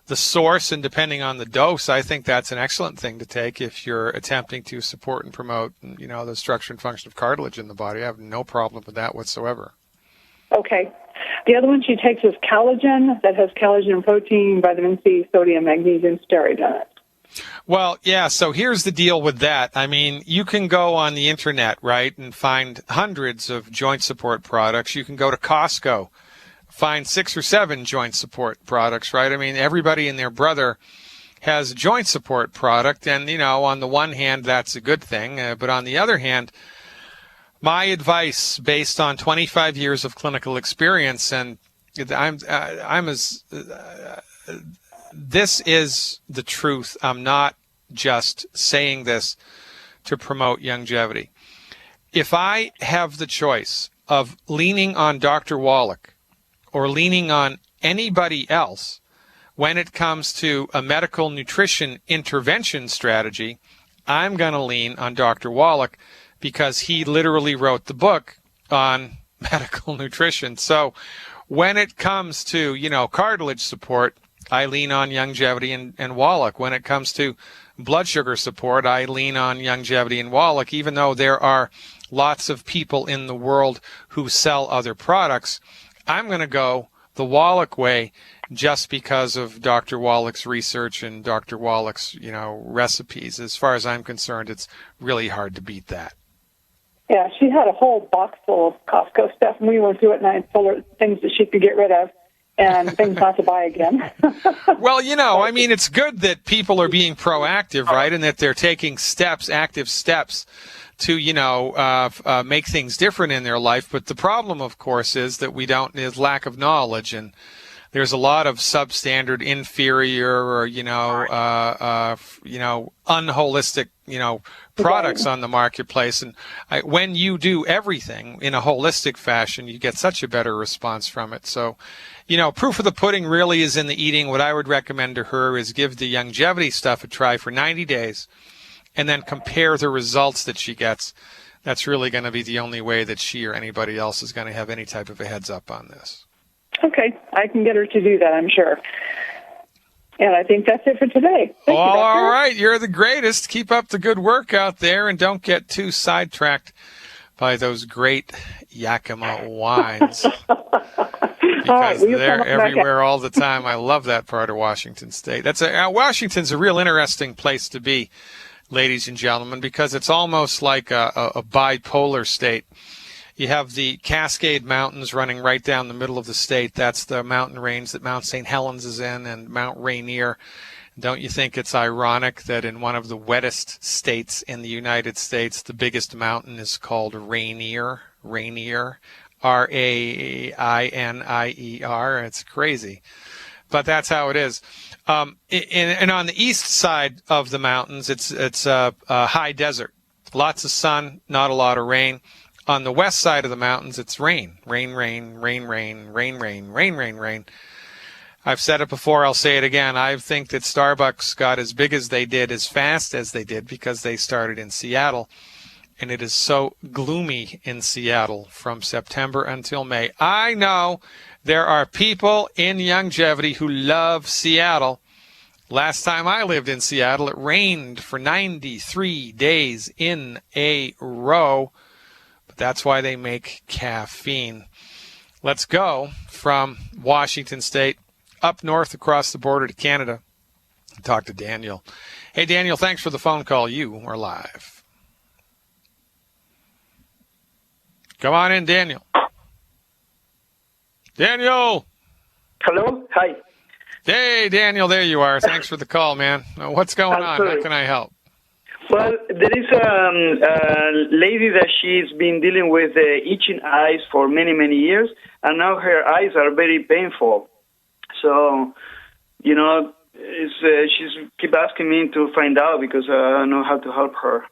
S1: the source and depending on the dose, I think that's an excellent thing to take if you're attempting to support and promote, the structure and function of cartilage in the body. I have no problem with that whatsoever.
S4: Okay. The other one she takes is collagen. That has collagen, protein, vitamin C, sodium, magnesium, steroid in it.
S1: Well, yeah, so here's the deal with that. I mean, you can go on the internet, right, and find hundreds of joint support products. You can go to Costco, find 6 or 7 joint support products, right? I mean, everybody and their brother has a joint support product, and, on the one hand, that's a good thing, but on the other hand, my advice based on 25 years of clinical experience, and this is the truth. I'm not just saying this to promote longevity. If I have the choice of leaning on Dr. Wallach or leaning on anybody else when it comes to a medical nutrition intervention strategy, I'm going to lean on Dr. Wallach because he literally wrote the book on medical nutrition. So when it comes to, cartilage support, I lean on longevity and Wallach. When it comes to blood sugar support, I lean on longevity and Wallach, even though there are lots of people in the world who sell other products. I'm going to go the Wallach way just because of Dr. Wallach's research and Dr. Wallach's, recipes. As far as I'm concerned, it's really hard to beat that.
S4: Yeah, she had a whole box full of Costco stuff, and we went through it, and I told her things that she could get rid of and things not to buy again.
S1: Well, I mean, it's good that people are being proactive, right, and that they're taking active steps to, make things different in their life. But the problem, of course, is that is lack of knowledge, and there's a lot of substandard, inferior, or unholistic, products on the marketplace. And when you do everything in a holistic fashion, you get such a better response from it. So, proof of the pudding really is in the eating. What I would recommend to her is give the longevity stuff a try for 90 days and then compare the results that she gets. That's really going to be the only way that she or anybody else is going to have any type of a heads up on this.
S4: Okay, I can get her to do that, I'm sure. And I think that's it for today. Thank you,
S1: all right, you're the greatest. Keep up the good work out there, and don't get too sidetracked by those great Yakima wines. Because they're everywhere all the time. I love that part of Washington State. Washington's a real interesting place to be, ladies and gentlemen, because it's almost like a bipolar state. You have the Cascade Mountains running right down the middle of the state. That's the mountain range that Mount St. Helens is in, and Mount Rainier. Don't you think it's ironic that in one of the wettest states in the United States, the biggest mountain is called Rainier? Rainier, R-A-I-N-I-E-R. It's crazy, but that's how it is. And on the east side of the mountains, it's a high desert. Lots of sun, not a lot of rain. On the west side of the mountains, it's rain. Rain, rain, rain, rain, rain, rain, rain, rain, rain. I've said it before, I'll say it again. I think that Starbucks got as big as they did, as fast as they did, because they started in Seattle. And it is so gloomy in Seattle from September until May. I know there are people in longevity who love Seattle. Last time I lived in Seattle, it rained for 93 days in a row. That's why they make caffeine. Let's go from Washington State up north across the border to Canada and talk to Daniel. Hey, Daniel, thanks for the phone call. You are live. Come on in, Daniel. Daniel!
S5: Hello? Hi.
S1: Hey, Daniel, there you are. Thanks for the call, man. What's going on? How can I help?
S5: Well, there is a lady that she's been dealing with itching eyes for many, many years, and now her eyes are very painful. So, you know, she's keep asking me to find out because I don't know how to help her.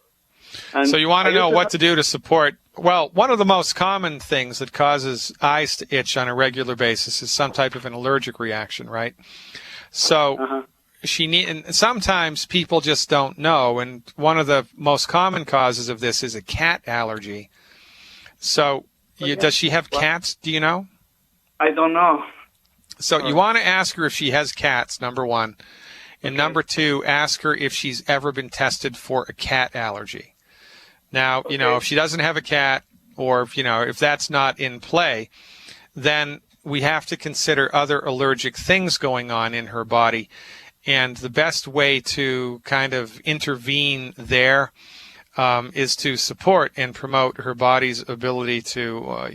S5: And
S1: so you want to know what to do to support. Well, one of the most common things that causes eyes to itch on a regular basis is some type of an allergic reaction, right? So and sometimes people just don't know, and one of the most common causes of this is a cat allergy. So does she have cats? Do you know?
S5: I don't know.
S1: So you want to ask her if she has cats, number one. And number two, ask her if she's ever been tested for a cat allergy. Now, you know, if she doesn't have a cat, or if that's not in play, then we have to consider other allergic things going on in her body. And the best way to kind of intervene there is to support and promote her body's ability to,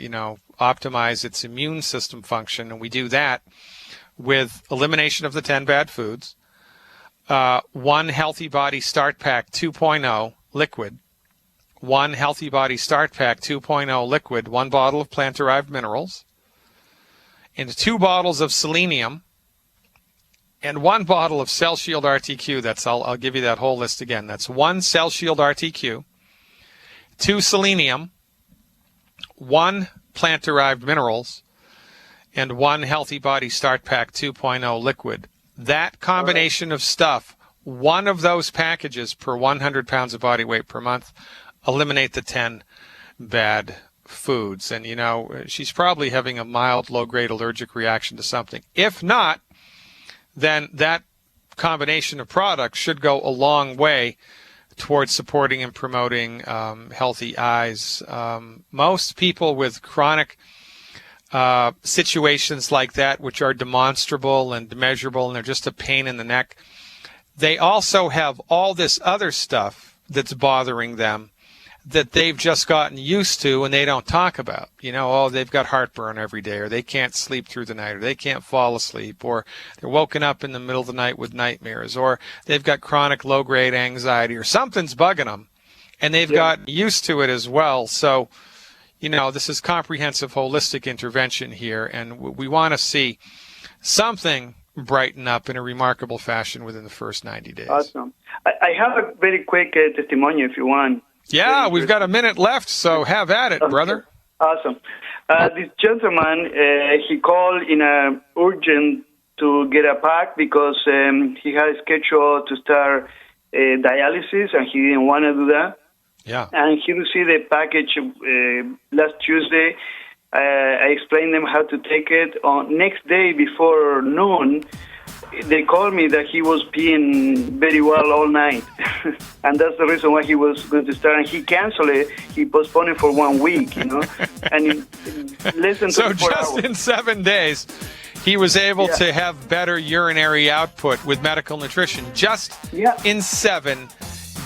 S1: optimize its immune system function. And we do that with elimination of the 10 bad foods, one Healthy Body Start Pack 2.0 liquid, one Healthy Body Start Pack 2.0 liquid, one bottle of plant-derived minerals, and 2 bottles of selenium, and 1 bottle of Cell Shield RTQ. I'll give you that whole list again. That's 1 Cell Shield RTQ, 2 selenium, 1 plant-derived minerals, and 1 Healthy Body Start Pack 2.0 liquid. That combination of stuff, one of those packages per 100 pounds of body weight per month, eliminate the 10 bad foods. And, she's probably having a mild, low-grade allergic reaction to something. If not, then that combination of products should go a long way towards supporting and promoting healthy eyes. Most people with chronic situations like that, which are demonstrable and measurable, and they're just a pain in the neck, they also have all this other stuff that's bothering them that they've just gotten used to and they don't talk about. They've got heartburn every day, or they can't sleep through the night, or they can't fall asleep, or they're woken up in the middle of the night with nightmares, or they've got chronic low-grade anxiety, or something's bugging them, and they've gotten used to it as well. So, this is comprehensive, holistic intervention here, and we want to see something brighten up in a remarkable fashion within the first 90 days.
S5: Awesome. I have a very quick testimony if you want.
S1: Yeah, we've got a minute left, so have at it, brother.
S5: Awesome. This gentleman, he called in urgent to get a pack because he had a schedule to start dialysis, and he didn't want to do that.
S1: Yeah.
S5: And he received a package last Tuesday. I explained them how to take it. On next day before noon, they called me that he was peeing very well all night. And that's the reason why he was going to start. And he canceled it. He postponed it for 1 week, And in less than 24
S1: So just
S5: hours.
S1: in 7 days, he was able to have better urinary output with medical nutrition. Just in 7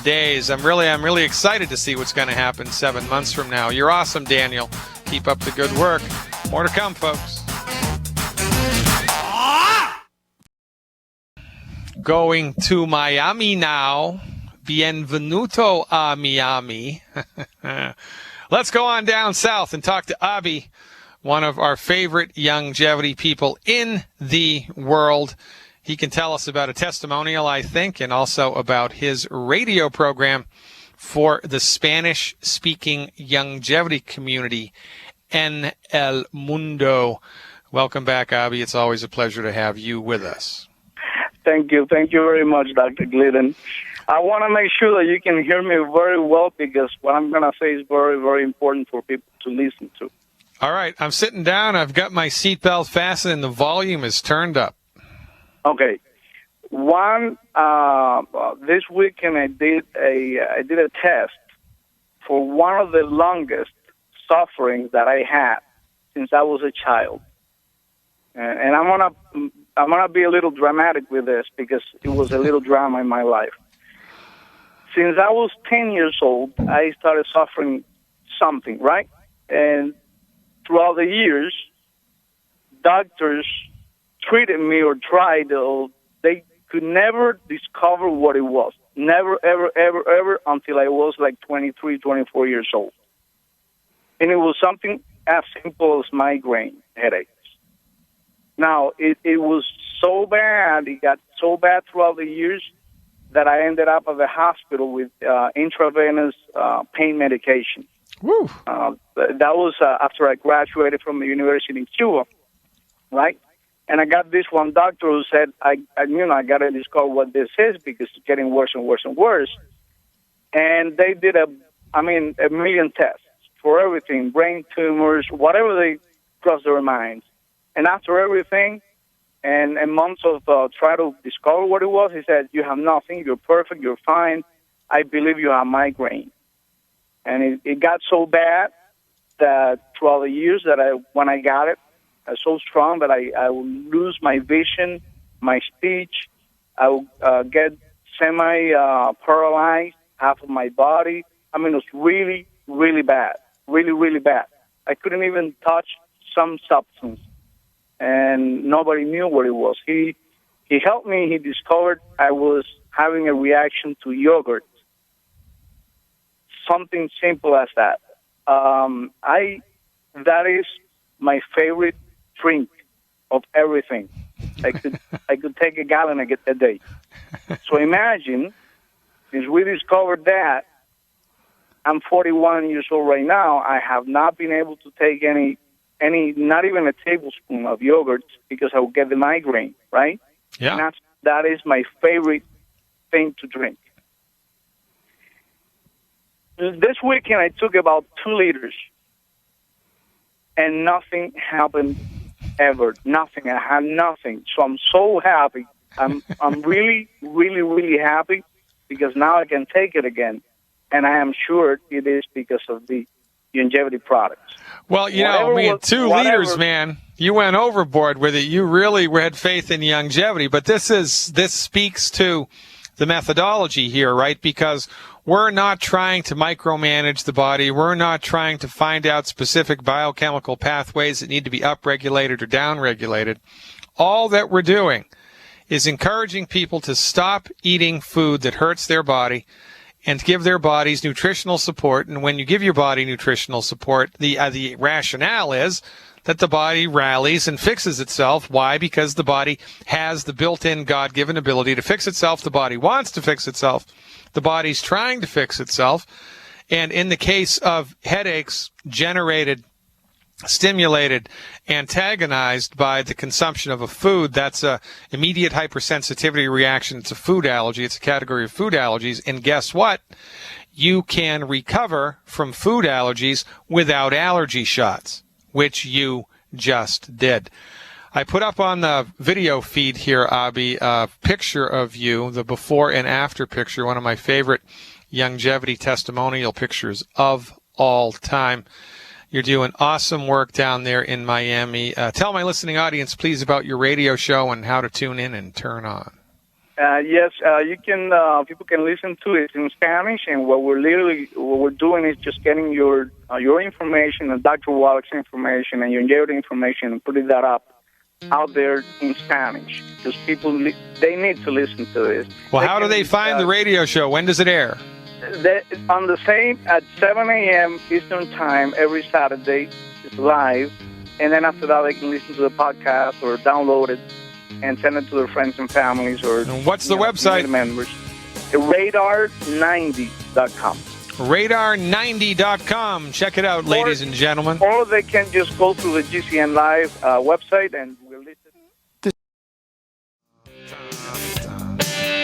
S1: days. I'm really excited to see what's going to happen 7 months from now. You're awesome, Daniel. Keep up the good work. More to come, folks. Going to Miami now. Bienvenuto a Miami. Let's go on down south and talk to Abi, one of our favorite longevity people in the world. He can tell us about a testimonial, I think, and also about his radio program for the Spanish-speaking longevity community, En El Mundo. Welcome back, Abi. It's always a pleasure to have you with us.
S6: Thank you. Thank you very much, Dr. Glidden. I want to make sure that you can hear me very well because what I'm going to say is very, very important for people to listen to.
S1: All right. I'm sitting down. I've got my seatbelt fastened and the volume is turned up.
S6: Okay. This weekend I did a test for one of the longest suffering that I had since I was a child. And I'm gonna be a little dramatic with this because it was a little drama in my life. Since I was 10 years old, I started suffering something, right? And throughout the years, doctors treated me or tried, they could never discover what it was. Never, ever, ever, ever until I was like 23, 24 years old. And it was something as simple as migraine headaches. Now, it was so bad, it got so bad throughout the years that I ended up at the hospital with intravenous pain medication.
S1: Woo.
S6: That was after I graduated from the university in Cuba, right? And I got this one doctor who said, I got to discover what this is because it's getting worse and worse and worse. And they did a million tests for everything, brain tumors, whatever they crossed their minds. And after everything, and months of try to discover what it was, he said, you have nothing, you're perfect, you're fine. I believe you have migraine. And it got so bad that throughout the years that when I got it, I was so strong that I would lose my vision, my speech. I would get semi-paralyzed, half of my body. I mean, it was really, really bad, really, really bad. I couldn't even touch some substance, and nobody knew what it was. He helped me. He discovered I was having a reaction to yogurt. Something simple as that. That is my favorite drink of everything. I could take a gallon a day. So imagine, since we discovered that, I'm 41 years old right now. I have not been able to take any, not even a tablespoon of yogurt because I will get the migraine, right?
S1: Yeah.
S6: And that is my favorite thing to drink. This weekend I took about 2 liters, and nothing happened ever. Nothing. I had nothing. So I'm so happy. I'm really, really, really happy because now I can take it again, and I am sure it is because of the longevity products.
S1: Well, 2 liters, man. You went overboard with it. You really had faith in longevity, but this speaks to the methodology here, right? Because we're not trying to micromanage the body. We're not trying to find out specific biochemical pathways that need to be upregulated or downregulated. All that we're doing is encouraging people to stop eating food that hurts their body and give their bodies nutritional support. And when you give your body nutritional support, the rationale is that the body rallies and fixes itself. Why? Because the body has the built-in God-given ability to fix itself. The body wants to fix itself. The body's trying to fix itself. And in the case of headaches generated, stimulated, antagonized by the consumption of a food, that's a immediate hypersensitivity reaction. It's a food allergy. It's a category of food allergies. And guess what? You can recover from food allergies without allergy shots, which you just did. I put up on the video feed here, Abby, a picture of you, the before and after picture, one of my favorite longevity testimonial pictures of all time. You're doing awesome work down there in Miami. Tell my listening audience, please, about your radio show and how to tune in and turn on.
S6: Yes, you can. People can listen to it in Spanish, and what we're doing is just getting your information and Dr. Wallach's information and your longevity information and putting that up out there in Spanish because people they need to listen to this.
S1: Well, how do they find the radio show? When does it air?
S6: On the same at 7 a.m. Eastern Time every Saturday. It's live, and then after that they can listen to the podcast or download it and send it to their friends and families. Or
S1: and what's the website?
S6: Members. Radar90.com.
S1: Radar90.com. Check it out, ladies and gentlemen.
S6: Or they can just go to the GCN Live website and we'll listen.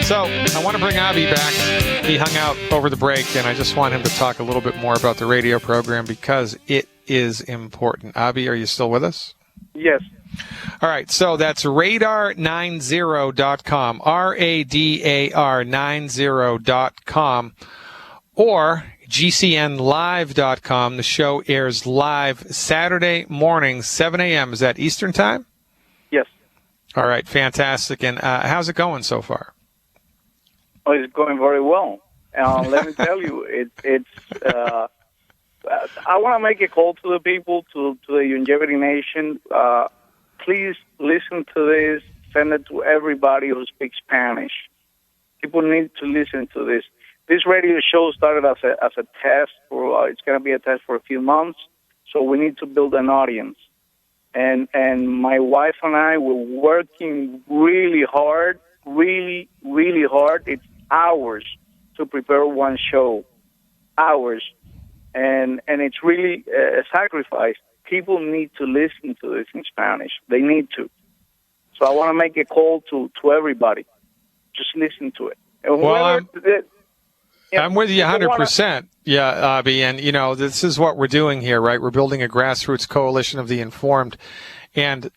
S1: So I want to bring Avi back. He hung out over the break, and I just want him to talk a little bit more about the radio program because it is important. Avi, are you still with us?
S6: Yes.
S1: All right, so that's radar90.com, radar90.com, or GCNlive.com. The show airs live Saturday morning, 7 a.m. Is that Eastern time?
S6: Yes.
S1: All right, fantastic. And how's it going so far?
S6: Oh, it's going very well. Let me tell you, it's. I want to make a call to the people, to the Longevity Nation. Please listen to this. Send it to everybody who speaks Spanish. People need to listen to this. This radio show started as a test. It's going to be a test for a few months. So we need to build an audience. And my wife and I were working really hard, really, really hard. It's hours to prepare one show, hours. And it's really a sacrifice. People need to listen to this in Spanish. They need to. So I want to make a call to everybody. Just listen to it. And
S1: well, I'm with you 100%. Yeah, Abby. And, this is what we're doing here, right? We're building a grassroots coalition of the informed. And,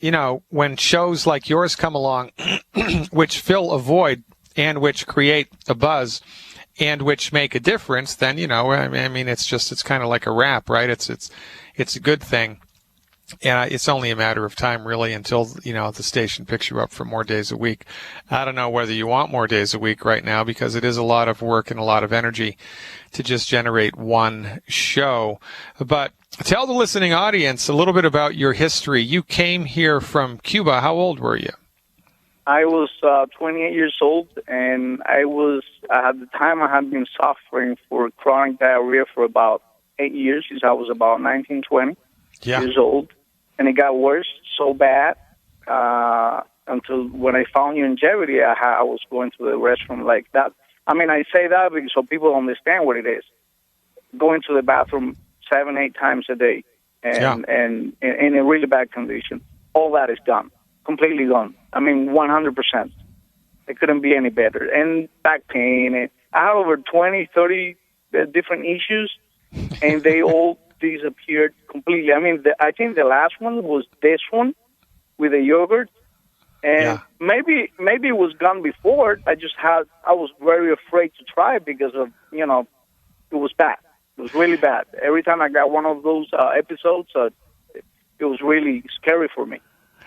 S1: when shows like yours come along, which fill a void and which create a buzz, and which make a difference, then, I mean, it's kind of like a wrap, right? It's a good thing. And it's only a matter of time, really, until, the station picks you up for more days a week. I don't know whether you want more days a week right now, because it is a lot of work and a lot of energy to just generate one show. But tell the listening audience a little bit about your history. You came here from Cuba. How old were you?
S6: I was 28 years old, and at the time I had been suffering for chronic diarrhea for about 8 years, since I was about 19, 20 years old. And it got worse so bad until when I found Longevity, I was going to the restroom like that. I mean, I say that because so people understand what it is. Going to the bathroom 7-8 times a day and in a really bad condition. All that is gone. Completely gone. I mean, 100%. It couldn't be any better. And back pain. I have over 20, 30 different issues, and they all disappeared completely. I mean, I think the last one was this one with the yogurt. And maybe it was gone before. I was very afraid to try it because of, it was bad. It was really bad. Every time I got one of those episodes, it was really scary for me.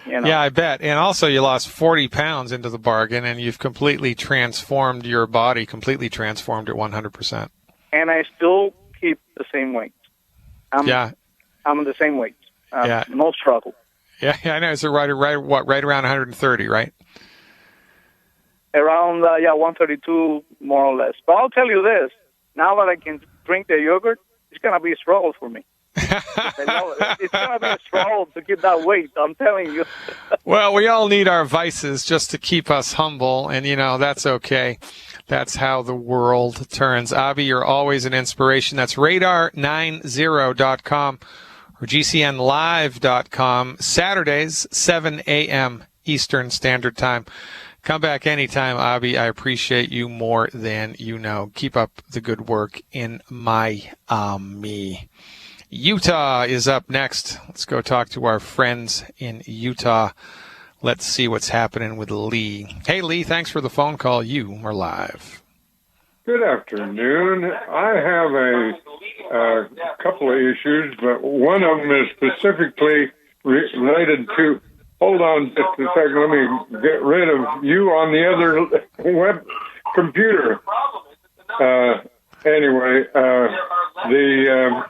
S1: Yeah, I bet. And also you lost 40 pounds into the bargain, and you've completely transformed your body, completely transformed it 100%.
S6: And I still keep the same weight. I'm the same weight. No struggle.
S1: Yeah, I know. So right around 130, right?
S6: Around, 132, more or less. But I'll tell you this. Now that I can drink the yogurt, it's going to be a struggle for me. It's going to be a struggle to keep that weight, I'm telling you.
S1: Well, we all need our vices just to keep us humble, and, that's okay. That's how the world turns. Avi, you're always an inspiration. That's radar90.com or GCNlive.com, Saturdays, 7 a.m. Eastern Standard Time. Come back anytime, Avi. I appreciate you more than you know. Keep up the good work in Miami. Utah is up next. Let's go talk to our friends in Utah. Let's see what's happening with Lee. Hey, Lee, thanks for the phone call. You are live.
S7: Good afternoon. I have a couple of issues, but one of them is specifically related to... Hold on just a second. Let me get rid of you on the other web computer. Anyway,
S1: you're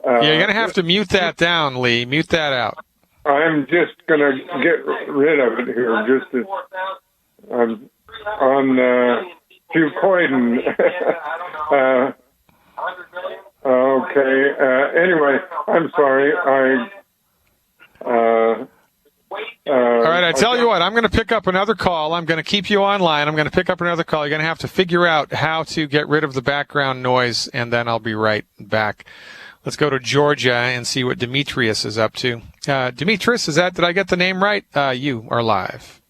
S1: going to have to mute that down, Lee. Mute that out.
S7: I'm just going to get rid of it here. I'm on Fucoiden. Okay. Anyway, I'm sorry.
S1: All right, I tell you what, I'm going to pick up another call. I'm going to keep you online. I'm going to pick up another call. You're going to have to figure out how to get rid of the background noise, and then I'll be right back. Let's go to Georgia and see what Demetrius is up to. Demetrius, did I get the name right? You are live.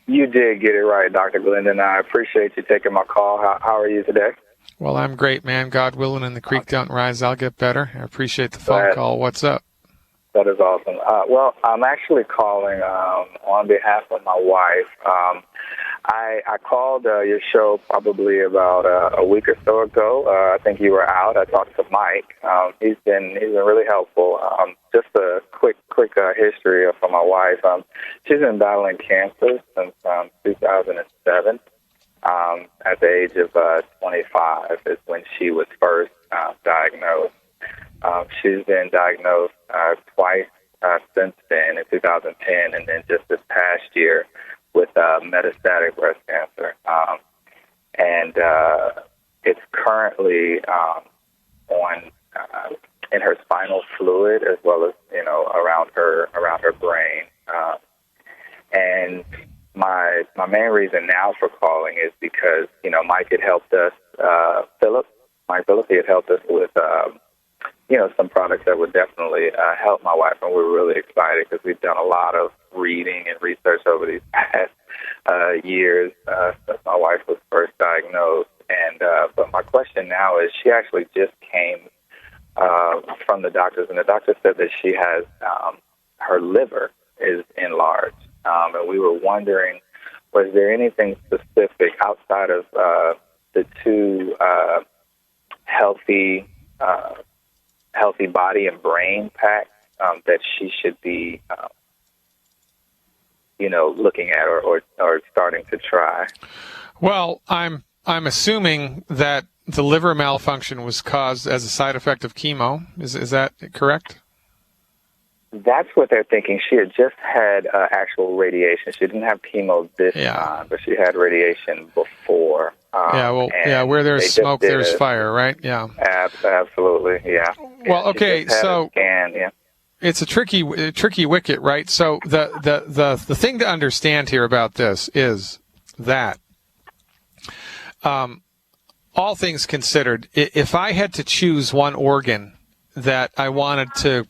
S8: You did get it right, Dr. Glendon. I appreciate you taking my call. How are you today?
S1: Well, I'm great, man. God willing, and the creek don't rise, I'll get better. I appreciate the phone call. What's up?
S8: That is awesome. Well, I'm actually calling on behalf of my wife. I called your show probably about a week or so ago. I think you were out. I talked to Mike. He's been really helpful. Just a quick history for my wife. She's been battling cancer since 2007. At the age of 25 is when she was first diagnosed. She's been diagnosed twice since then, in 2010, and then just this past year with metastatic breast cancer. And it's currently on in her spinal fluid, as well as around her brain. And my main reason now for calling is because Mike had helped us. Mike Phillips, he had helped us with some products that would definitely help my wife, and we're really excited because we've done a lot of reading and research over these past years since my wife was first diagnosed. And but my question now is, she actually just came from the doctors, and the doctor said that she has her liver is enlarged, and we were wondering, was there anything specific outside of the two healthy body and brain packs that she should be, looking at or starting to try?
S1: Well, I'm assuming that the liver malfunction was caused as a side effect of chemo. Is that correct?
S8: That's what they're thinking. She had just had actual radiation. She didn't have chemo this time, but she had radiation before.
S1: Where there's smoke, there's fire, right? Yeah.
S8: Absolutely, yeah.
S1: Well, okay, so it's a tricky wicket, right? So the thing to understand here about this is that, all things considered, if I had to choose one organ that I wanted to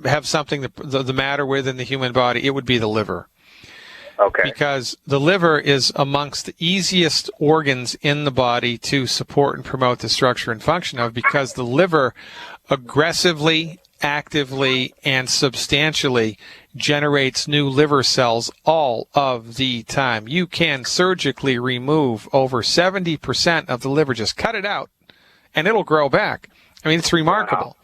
S1: have something the matter with in the human body, it would be the liver.
S8: Okay.
S1: Because the liver is amongst the easiest organs in the body to support and promote the structure and function of, because the liver aggressively, actively, and substantially generates new liver cells all of the time. You can surgically remove over 70% of the liver, just cut it out, and it'll grow back. I mean, it's remarkable.
S8: Wow.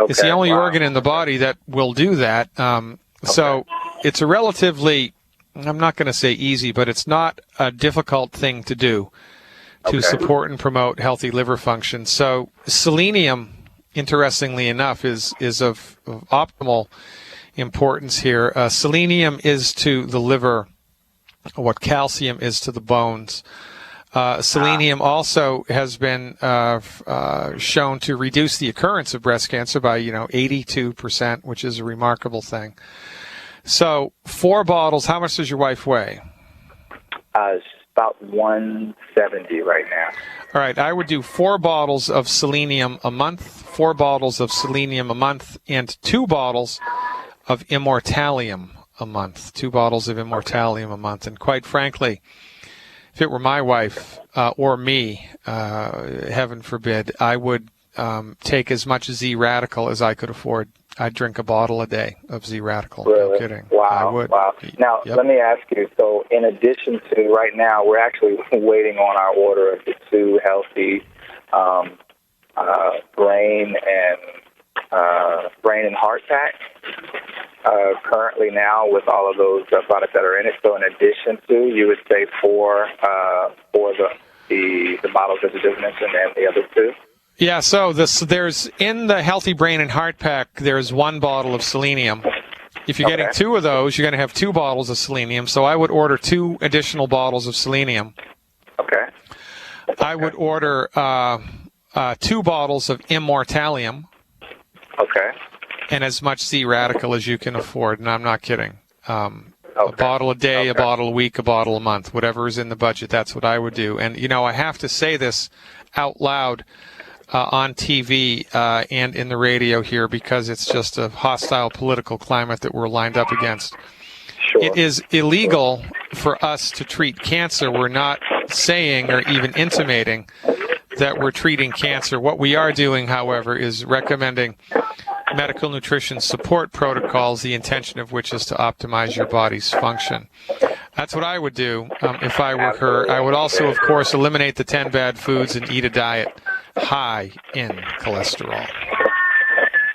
S8: Okay,
S1: it's the only organ in the body that will do that. So it's a relatively, I'm not going to say easy, but it's not a difficult thing to do to support and promote healthy liver function. So selenium, interestingly enough, is of optimal importance here. Selenium is to the liver what calcium is to the bones. Selenium also has been shown to reduce the occurrence of breast cancer by 82%, which is a remarkable thing. So 4 bottles. How much does your wife weigh?
S8: It's about 170 right now.
S1: All right, I would do 4 bottles of selenium a month, 4 bottles of selenium a month, and 2 bottles of Immortalium a month. 2 bottles of Immortalium a month. And quite frankly, if it were my wife or me, heaven forbid, I would take as much Z-Radical as I could afford. I'd drink a bottle a day of Z-Radical.
S8: Really?
S1: No kidding.
S8: Wow.
S1: I would.
S8: Wow. Now, Let me ask you, so in addition to right now, we're actually waiting on our order of the 2 healthy brain and heart packs. Currently now, with all of those products that are in it, so in addition to, you would say 4 for the bottles that you just mentioned and the other 2?
S1: Yeah, so there's in the Healthy Brain and Heart Pack, there's 1 bottle of selenium. If you're getting 2 of those, you're going to have 2 bottles of selenium. So I would order 2 additional bottles of selenium.
S8: Okay.
S1: I would order 2 bottles of Immortalium.
S8: Okay.
S1: And as much Z-Radical as you can afford, and I'm not kidding. A bottle a day, a bottle a week, a bottle a month, whatever is in the budget, that's what I would do. And, I have to say this out loud on TV and in the radio here, because it's just a hostile political climate that we're lined up against.
S8: Sure.
S1: It is illegal for us to treat cancer. We're not saying or even intimating that we're treating cancer. What we are doing, however, is recommending medical nutrition support protocols, the intention of which is to optimize your body's function. That's what I would do if I were her. I would also, of course, eliminate the 10 bad foods and eat a diet high in cholesterol.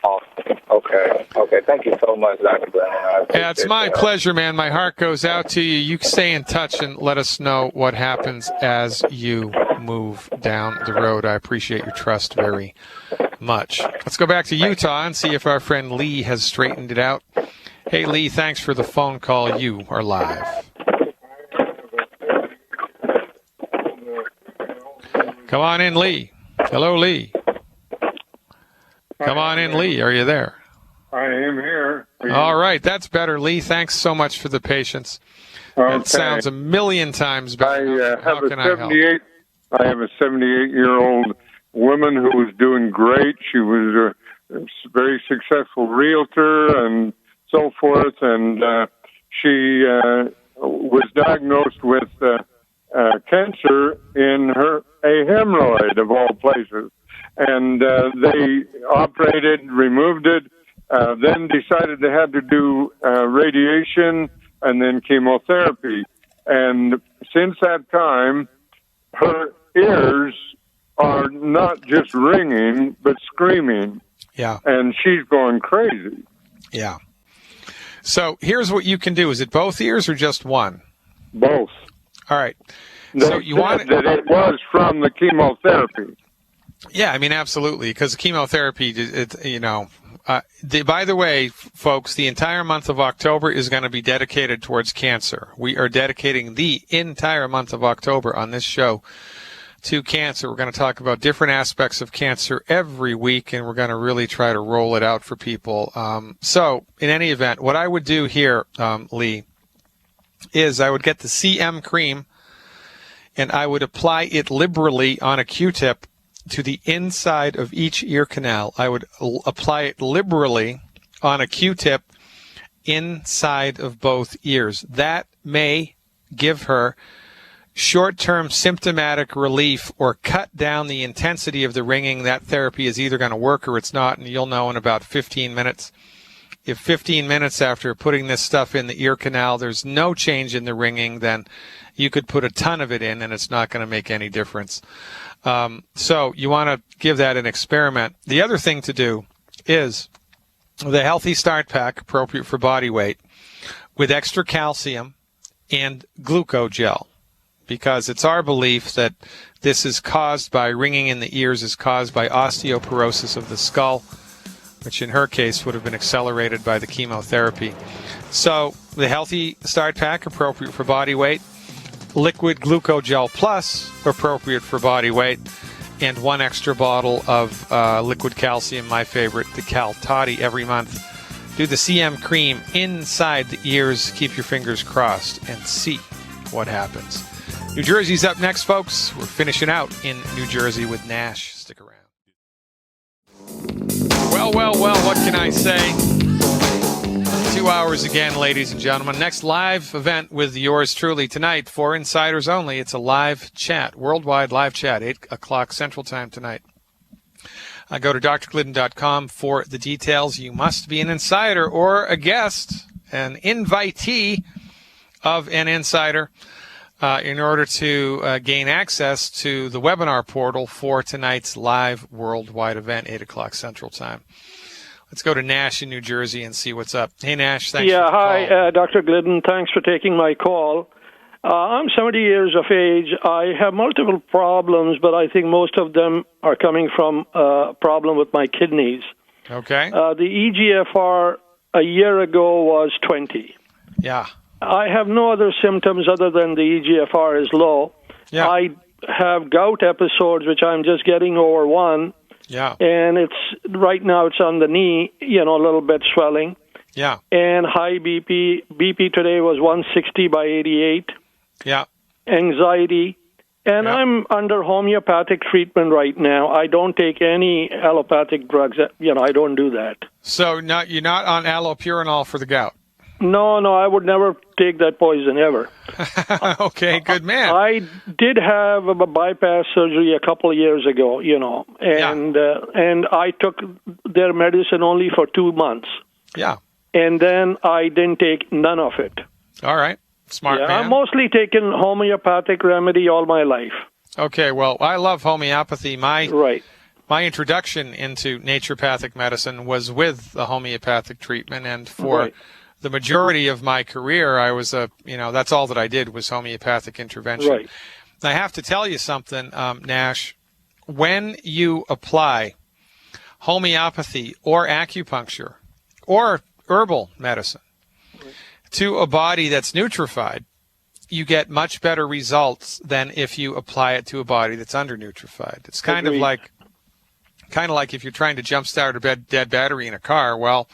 S8: Awesome. Okay. Thank you so much, Dr. Brennan.
S1: Yeah, it's my pleasure, man. My heart goes out to you. You stay in touch and let us know what happens as you move down the road. I appreciate your trust very much. Let's go back to Utah and see if our friend Lee has straightened it out. Hey, Lee, thanks for the phone call. You are live. Come on in, Lee. Hello, Lee. Come on in, Lee. Are you there?
S7: I am here.
S1: All right. That's better, Lee. Thanks so much for the patience.
S7: Okay.
S1: That sounds a million times better.
S7: I have a 78-year-old woman who was doing great. She was a very successful realtor and so forth, and she was diagnosed with cancer in a hemorrhoid, of all places. And they operated, removed it, then decided they had to do radiation and then chemotherapy. And since that time, her ears are not just ringing, but screaming.
S1: Yeah.
S7: And she's going crazy.
S1: Yeah. So here's what you can do. Is it both ears or just one?
S7: Both.
S1: All right.
S7: They
S1: So you
S7: said
S1: want
S7: that it was from the chemotherapy.
S1: Yeah, I mean, absolutely, because chemotherapy, by the way, folks, the entire month of October is going to be dedicated towards cancer. We are dedicating the entire month of October on this show to cancer. We're going to talk about different aspects of cancer every week, and we're going to really try to roll it out for people. So, in any event, what I would do here, Lee, is I would get the CM cream, and I would apply it liberally on a Q-tip to the inside of each ear canal. I would apply it liberally on a Q-tip inside of both ears. That may give her short-term symptomatic relief or cut down the intensity of the ringing. That therapy is either going to work or it's not, and you'll know in about 15 minutes. If 15 minutes after putting this stuff in the ear canal, there's no change in the ringing, then you could put a ton of it in and it's not going to make any difference. So you want to give that an experiment. The other thing to do is the Healthy Start Pack, appropriate for body weight, with extra calcium and glucogel, because it's our belief that this is caused by ringing in the ears, is caused by osteoporosis of the skull, which in her case would have been accelerated by the chemotherapy. So the Healthy Start Pack, appropriate for body weight, Liquid Glucogel Plus, appropriate for body weight, and one extra bottle of liquid calcium, my favorite, the Cal Toddy, every month. Do the CM cream inside the ears. Keep your fingers crossed and see what happens. New Jersey's up next, folks. We're finishing out in New Jersey with Nash. Stick around. Well, what can I say? 2 hours again, ladies and gentlemen. Next live event with yours truly tonight for insiders only. It's a live chat, worldwide live chat, 8 o'clock Central Time tonight. Go to drglidden.com for the details. You must be an insider or a guest, an invitee of an insider, in order to gain access to the webinar portal for tonight's live worldwide event, 8 o'clock Central Time. Let's go to Nash in New Jersey and see what's up. Hey, Nash, thanks for the call.
S9: Hi, Dr. Glidden. Thanks for taking my call. I'm 70 years of age. I have multiple problems, but I think most of them are coming from a problem with my kidneys.
S1: Okay.
S9: The EGFR a year ago was 20.
S1: Yeah.
S9: I have no other symptoms other than the EGFR is low.
S1: Yeah.
S9: I have gout episodes, which I'm just getting over one.
S1: Yeah.
S9: And right now it's on the knee, a little bit swelling.
S1: Yeah.
S9: And high BP. BP today was 160 by 88.
S1: Yeah.
S9: Anxiety. And I'm under homeopathic treatment right now. I don't take any allopathic drugs. I don't do that.
S1: So you're not on allopurinol for the gout?
S9: No, I would never take that poison ever.
S1: Okay, good man.
S9: I did have a bypass surgery a couple of years ago, and I took their medicine only for 2 months.
S1: Yeah.
S9: And then I didn't take none of it.
S1: All right. Smart man.
S9: I've mostly taken homeopathic remedy all my life.
S1: Okay, well, I love homeopathy.
S9: Right.
S1: My introduction into naturopathic medicine was with the homeopathic treatment, and for the majority of my career, I was that's all that I did was homeopathic intervention.
S9: Right.
S1: I have to tell you something, Nash. When you apply homeopathy or acupuncture or herbal medicine to a body that's nutrified, you get much better results than if you apply it to a body that's under-nutrified. It's kind of like if you're trying to jumpstart a dead battery in a car. Well,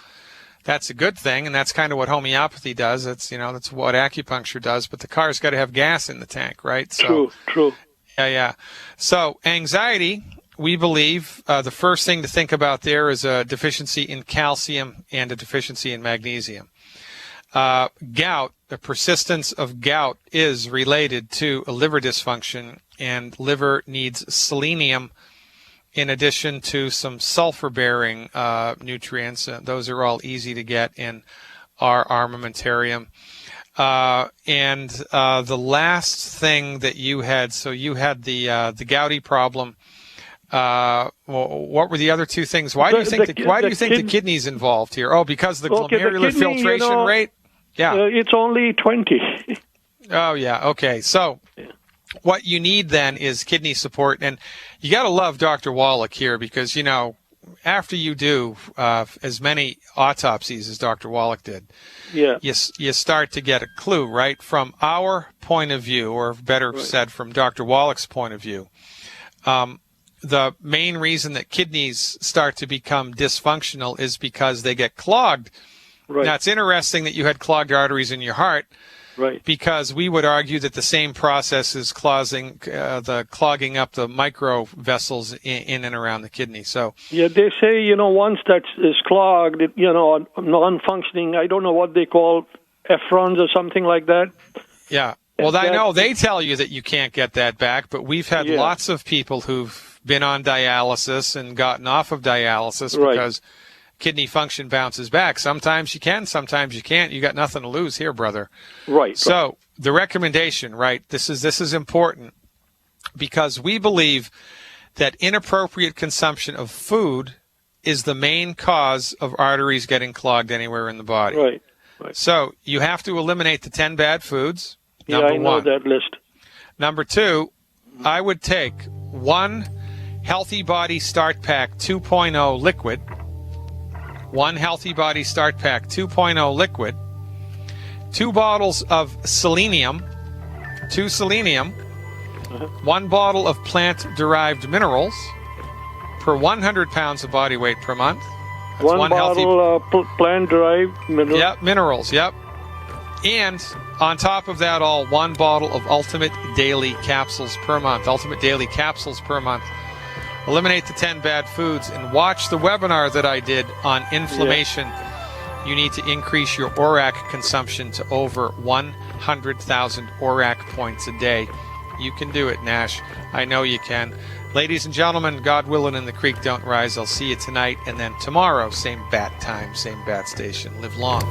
S1: that's a good thing, and that's kind of what homeopathy does. That's what acupuncture does. But the car's got to have gas in the tank, right? So,
S9: True.
S1: Yeah. So anxiety, we believe the first thing to think about there is a deficiency in calcium and a deficiency in magnesium. Gout, the persistence of gout is related to a liver dysfunction, and liver needs selenium in addition to some sulfur-bearing nutrients. Those are all easy to get in our armamentarium. And the last thing that you had, so you had the gouty problem. What were the other two things? Why do you think the kidney's involved here? Oh, because the glomerular filtration rate? Yeah.
S9: It's only 20.
S1: Oh, yeah. Okay. So what you need then is kidney support. And you got to love Dr. Wallach here because, after you do as many autopsies as Dr. Wallach did, you start to get a clue, right? From our point of view, or better said, from Dr. Wallach's point of view, the main reason that kidneys start to become dysfunctional is because they get clogged. Right. Now, it's interesting that you had clogged arteries in your heart,
S9: right? Because
S1: we would argue that the same process is clogging up the micro vessels in and around the kidney. So
S9: they say, once that is clogged, non-functioning, I don't know what they call ephrons or something like that.
S1: Yeah. Well, I know they tell you that you can't get that back, but we've had lots of people who've been on dialysis and gotten off of dialysis because kidney function bounces back. Sometimes you can, sometimes you can't. You got nothing to lose here, brother.
S9: Right.
S1: So the recommendation, right? This is important because we believe that inappropriate consumption of food is the main cause of arteries getting clogged anywhere in the body.
S9: Right.
S1: So you have to eliminate the 10 bad foods.
S9: I know that list.
S1: Number 2, I would take 1 Healthy Body Start Pack 2.0 liquid. 1 Healthy Body Start Pack 2.0 liquid, 2 bottles of selenium, 2 selenium, 1 bottle of plant-derived minerals per 100 pounds of body weight per month. That's
S9: 1 bottle plant-derived minerals.
S1: Yep, minerals, yep. And on top of that all, 1 bottle of Ultimate Daily Capsules per month. Ultimate Daily Capsules per month. Eliminate the 10 bad foods and watch the webinar that I did on inflammation. You need to increase your ORAC consumption to over 100,000 ORAC points a day. You can do it, Nash. I know you can. Ladies and gentlemen, God willing and the creek don't rise. I'll see you tonight and then tomorrow, same bat time, same bat station. Live long.